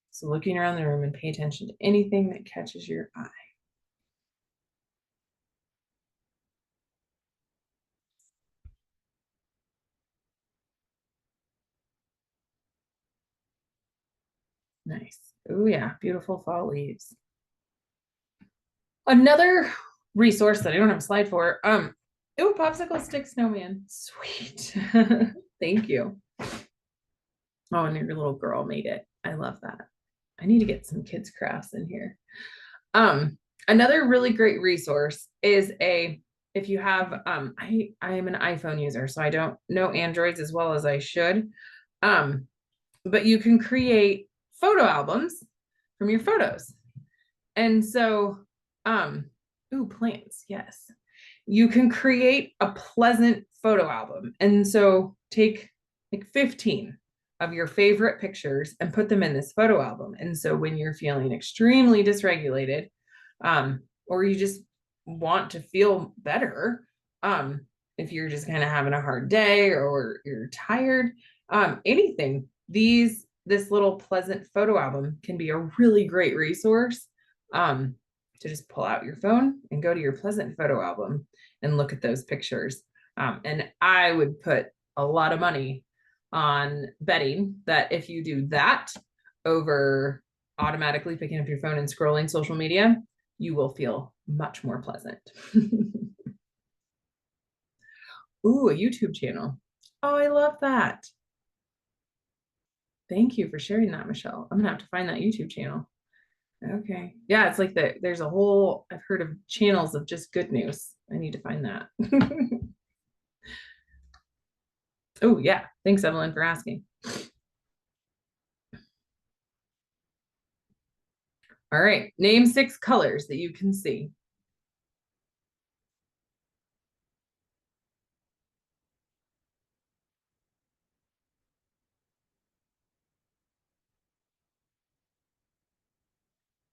So looking around the room and pay attention to anything that catches your eye. Nice. Oh yeah, beautiful fall leaves. Another resource that I don't have a slide for. Oh, popsicle stick snowman. Sweet. Thank you. Oh, and your little girl made it. I love that. I need to get some kids crafts in here. Another really great resource is if you have I am an iPhone user, so I don't know Androids as well as I should. But you can create photo albums from your photos. And so plants, yes. You can create a pleasant photo album. And so take like 15 of your favorite pictures and put them in this photo album. And so when you're feeling extremely dysregulated, or you just want to feel better, if you're just kind of having a hard day or you're tired, anything, this little pleasant photo album can be a really great resource to just pull out your phone and go to your pleasant photo album and look at those pictures. And I would put a lot of money on betting that if you do that over automatically picking up your phone and scrolling social media, you will feel much more pleasant. Ooh, a YouTube channel. Oh, I love that. Thank you for sharing that, Michelle. I'm gonna have to find that YouTube channel. Okay. Yeah, it's like there's a whole, I've heard of channels of just good news. I need to find that. Oh, yeah. Thanks, Evelyn, for asking. All right. Name 6 colors that you can see.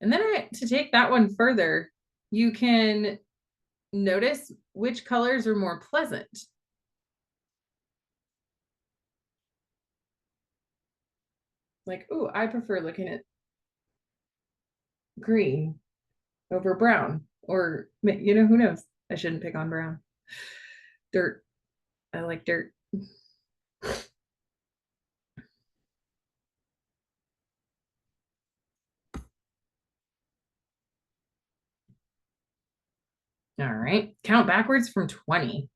And then to take that one further, you can notice which colors are more pleasant. Like, oh, I prefer looking at green over brown, or who knows? I shouldn't pick on brown. Dirt. I like dirt. All right. Count backwards from 20.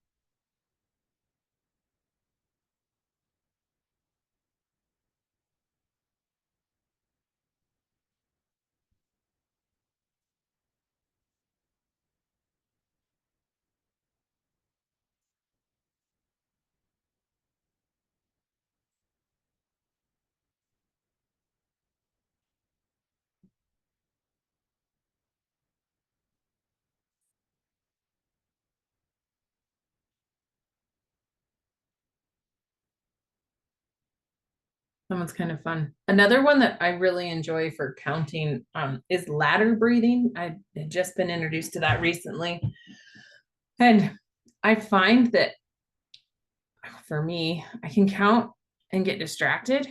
That one's kind of fun. Another one that I really enjoy for counting is ladder breathing. I've just been introduced to that recently. And I find that for me, I can count and get distracted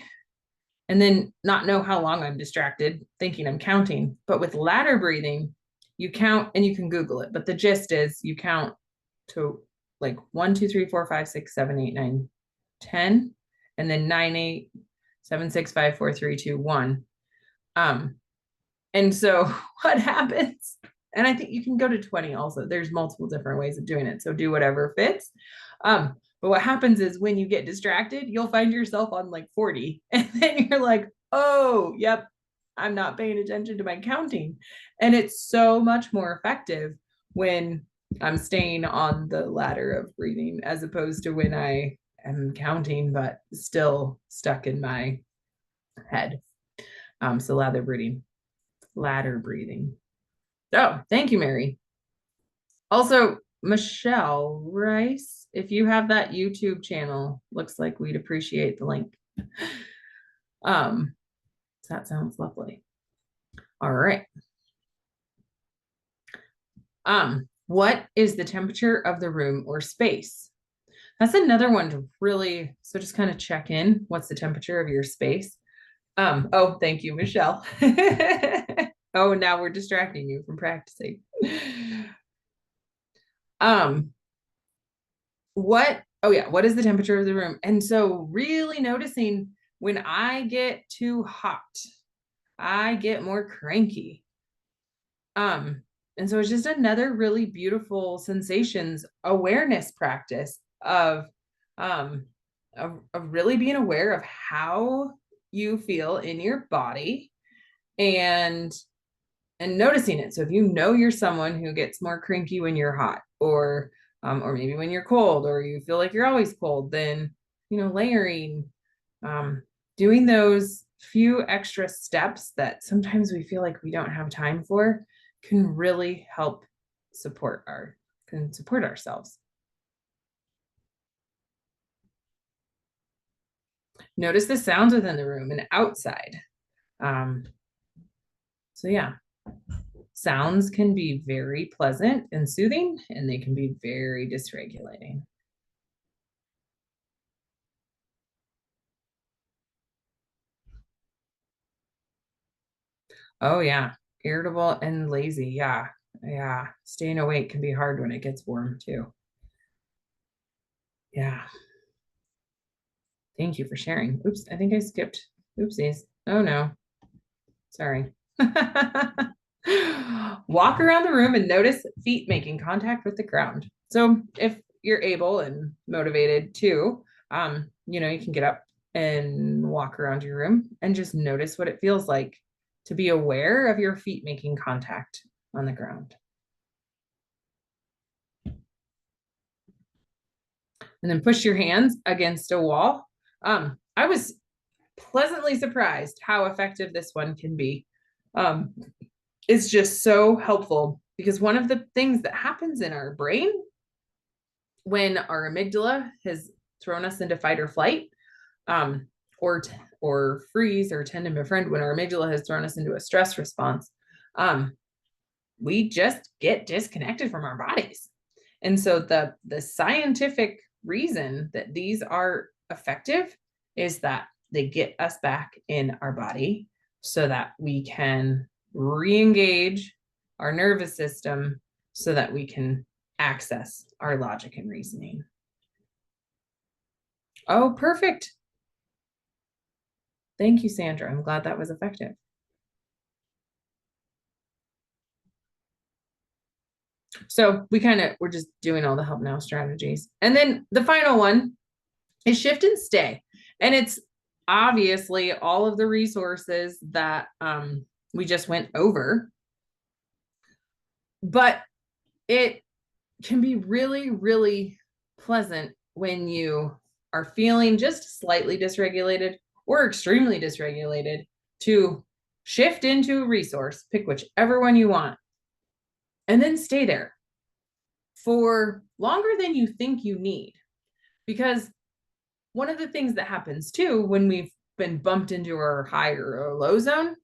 and then not know how long I'm distracted thinking I'm counting. But with ladder breathing, you count and you can Google it. But the gist is you count to like 1, 2, 3, 4, 5, 6, 7, 8, 9, 10, and then 9, 8, 7, 6, 5, 4, 3, 2, 1. And so what happens? And I think you can go to 20 also. There's multiple different ways of doing it. So do whatever fits. But what happens is when you get distracted, you'll find yourself on like 40. And then you're like, oh, yep, I'm not paying attention to my counting. And it's so much more effective when I'm staying on the ladder of breathing as opposed to when I am counting, but still stuck in my head. So ladder breathing. Oh, thank you, Mary. Also, Michelle Rice, if you have that YouTube channel, looks like we'd appreciate the link. That sounds lovely. All right. What is the temperature of the room or space? That's another one to really, so just kind of check in. What's the temperature of your space? Oh, thank you, Michelle. Oh, now we're distracting you from practicing. What is the temperature of the room? And so really noticing when I get too hot, I get more cranky. And so it's just another really beautiful sensations awareness practice of really being aware of how you feel in your body and noticing it. So if you know you're someone who gets more cranky when you're hot, or maybe when you're cold, or you feel like you're always cold, then layering, doing those few extra steps that sometimes we feel like we don't have time for can really help support ourselves. Notice the sounds within the room and outside. So yeah, sounds can be very pleasant and soothing, and they can be very dysregulating. Oh yeah, irritable and lazy. Yeah. Yeah. Staying awake can be hard when it gets warm too. Yeah. Thank you for sharing. Oops, I think I skipped. Oopsies. Oh no. Sorry. Walk around the room and notice feet making contact with the ground. So if you're able and motivated to, you can get up and walk around your room and just notice what it feels like to be aware of your feet making contact on the ground. And then push your hands against a wall. I was pleasantly surprised how effective this one can be. It's just so helpful because one of the things that happens in our brain when our amygdala has thrown us into fight or flight, or freeze or tend to befriend, when our amygdala has thrown us into a stress response, we just get disconnected from our bodies. And so the scientific reason that these are effective is that they get us back in our body so that we can re-engage our nervous system so that we can access our logic and reasoning. Oh, perfect. Thank you, Sandra. I'm glad that was effective. So we're just doing all the help now strategies. And then the final one is shift and stay. And it's obviously all of the resources that we just went over, but it can be really, really pleasant when you are feeling just slightly dysregulated or extremely dysregulated to shift into a resource, pick whichever one you want, and then stay there for longer than you think you need. Because one of the things that happens too when we've been bumped into our high or low zone,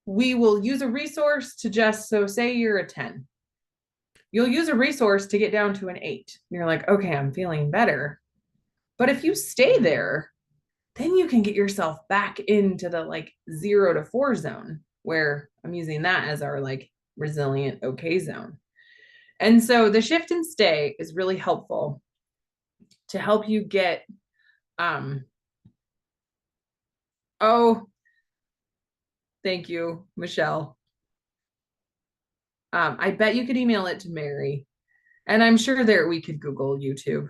we will use a resource to just, so say you're a 10. You'll use a resource to get down to an 8. You're like, okay, I'm feeling better. But if you stay there, then you can get yourself back into the like 0 to 4 zone, where I'm using that as our like resilient okay zone. And so the shift and stay is really helpful to help you get, oh, thank you, Michelle. I bet you could email it to Mary, and I'm sure there we could Google YouTube.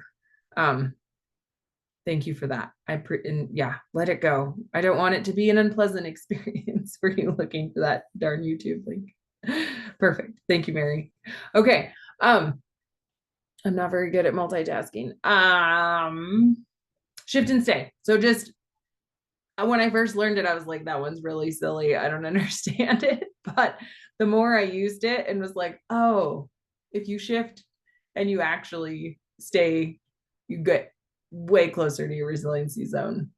Thank you for that. And yeah, let it go. I don't want it to be an unpleasant experience for you looking for that darn YouTube link. Perfect. Thank you, Mary. Okay. I'm not very good at multitasking. Shift and stay. So just when I first learned it, I was like, that one's really silly. I don't understand it. But the more I used it and was like, oh, if you shift and you actually stay, you get way closer to your resiliency zone.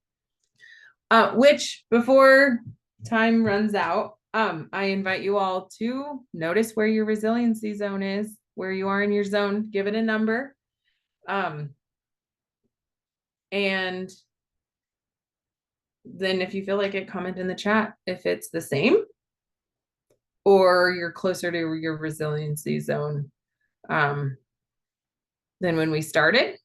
Which, before time runs out, I invite you all to notice where your resiliency zone is, where you are in your zone, give it a number. And then if you feel like it, comment in the chat if it's the same or you're closer to your resiliency zone than when we started,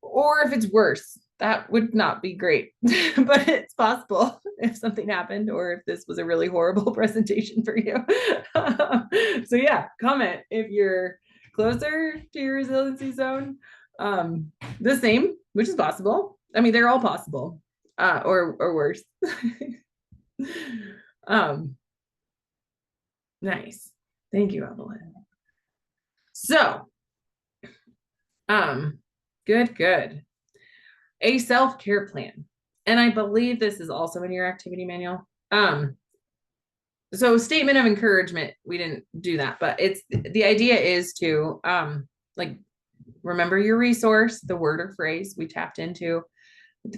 or if it's worse. That would not be great, but it's possible if something happened or if this was a really horrible presentation for you. So yeah, comment if you're closer to your resiliency zone, the same, which is possible. I mean, they're all possible, or worse. Nice. Thank you, Evelyn. So, good. A self-care plan. And I believe this is also in your activity manual. So statement of encouragement, we didn't do that, but it's the idea is to like remember your resource, the word or phrase we tapped into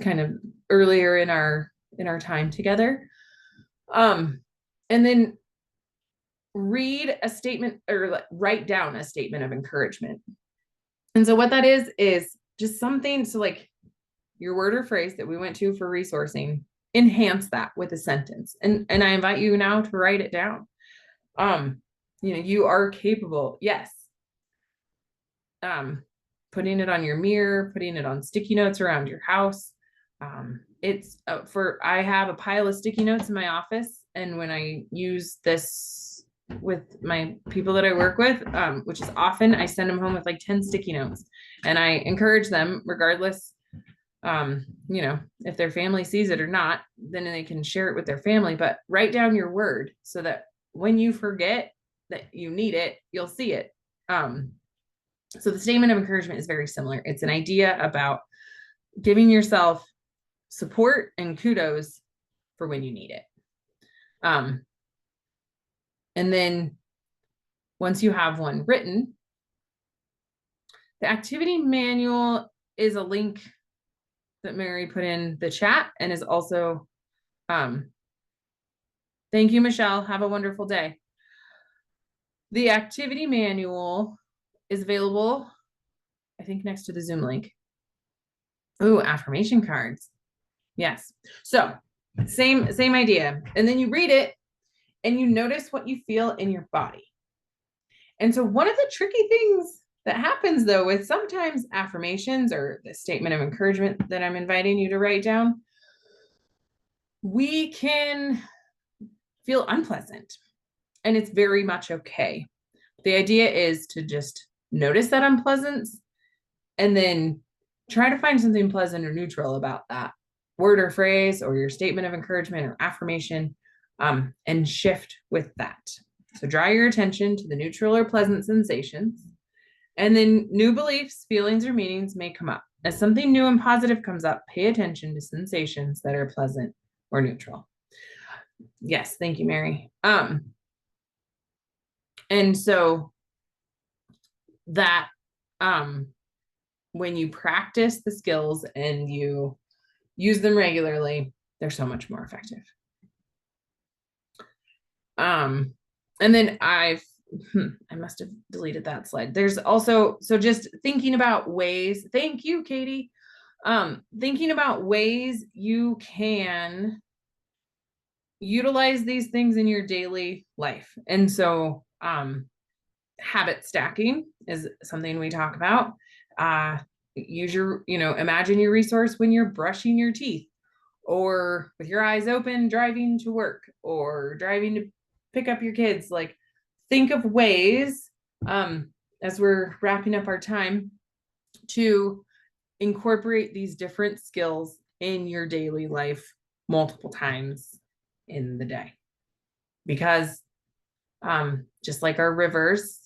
kind of earlier in our time together. And then read a statement or write down a statement of encouragement. And so what that is just something, so like your word or phrase that we went to for resourcing, enhance that with a sentence. And I invite you now to write it down. You are capable. Yes. Putting it on your mirror, putting it on sticky notes around your house. It's I have a pile of sticky notes in my office. And when I use this with my people that I work with, which is often, I send them home with like 10 sticky notes, and I encourage them, regardless, if their family sees it or not, then they can share it with their family, but write down your word so that when you forget that you need it, you'll see it. So the statement of encouragement is very similar. It's an idea about giving yourself support and kudos for when you need it. And then once you have one written, the activity manual is a link that Mary put in the chat and is also, thank you, Michelle. Have a wonderful day. The activity manual is available, I think, next to the Zoom link. Ooh, affirmation cards. Yes. So same idea. And then you read it and you notice what you feel in your body. And so one of the tricky things that happens though with sometimes affirmations or the statement of encouragement that I'm inviting you to write down, we can feel unpleasant, and it's very much okay. The idea is to just notice that unpleasance and then try to find something pleasant or neutral about that word or phrase or your statement of encouragement or affirmation, and shift with that. So draw your attention to the neutral or pleasant sensations, and then new beliefs, feelings, or meanings may come up. As something new and positive comes up, pay attention to sensations that are pleasant or neutral. Yes, thank you, Mary. And so that when you practice the skills and you use them regularly, they're so much more effective. And then I must have deleted that slide. There's also, so just thinking about ways, thank you, Katie. Thinking about ways you can utilize these things in your daily life. And so, habit stacking is something we talk about. Use your, imagine your resource when you're brushing your teeth, or with your eyes open, driving to work, or driving to pick up your kids. Like, think of ways, as we're wrapping up our time, to incorporate these different skills in your daily life multiple times in the day. Because just like our rivers,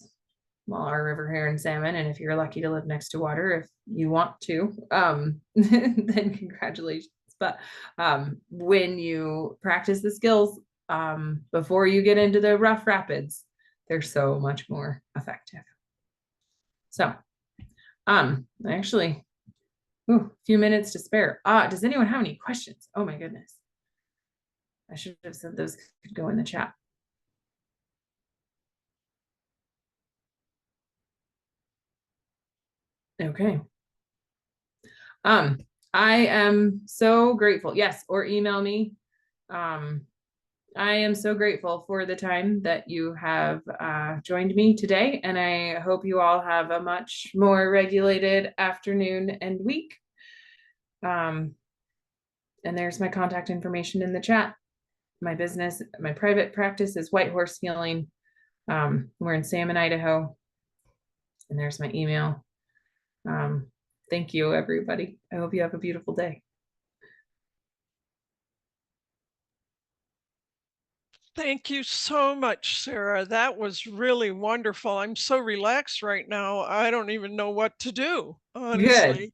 well, our river heron salmon, and if you're lucky to live next to water, if you want to, then congratulations. But when you practice the skills before you get into the rough rapids, they're so much more effective. So actually, a few minutes to spare. Does anyone have any questions? Oh my goodness. I should have said those could go in the chat. Okay. I am so grateful. Yes, or email me. I am so grateful for the time that you have joined me today, and I hope you all have a much more regulated afternoon and week. And there's my contact information in the chat. My business, my private practice is White Horse Healing. We're in Salmon, Idaho. And there's my email. Thank you, everybody. I hope you have a beautiful day. Thank you so much, Sarah. That was really wonderful. I'm so relaxed right now. I don't even know what to do, honestly,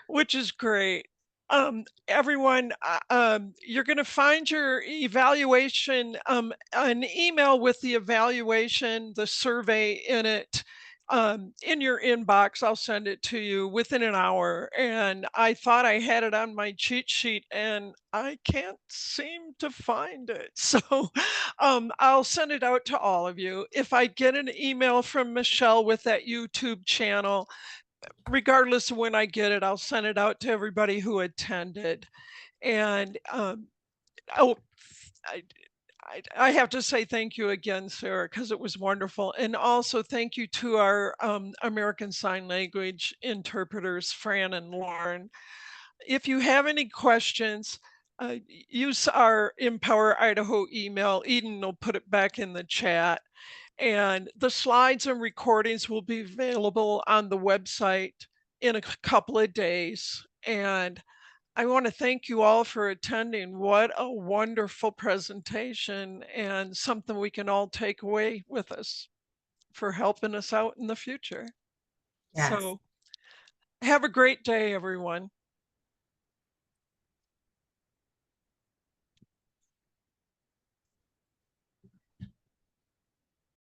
which is great. Everyone, you're going to find your evaluation, an email with the evaluation, the survey in it, in your inbox. I'll send it to you within an hour. And I thought I had it on my cheat sheet and I can't seem to find it. So I'll send it out to all of you. If I get an email from Michelle with that YouTube channel, regardless of when I get it, I'll send it out to everybody who attended. And oh, I have to say thank you again, Sarah, because it was wonderful. And also thank you to our American Sign Language interpreters, Fran and Lauren. If you have any questions, use our Empower Idaho email. Eden will put it back in the chat. And the slides and recordings will be available on the website in a couple of days. And I want to thank you all for attending. What a wonderful presentation and something we can all take away with us for helping us out in the future. Yes. So have a great day, everyone.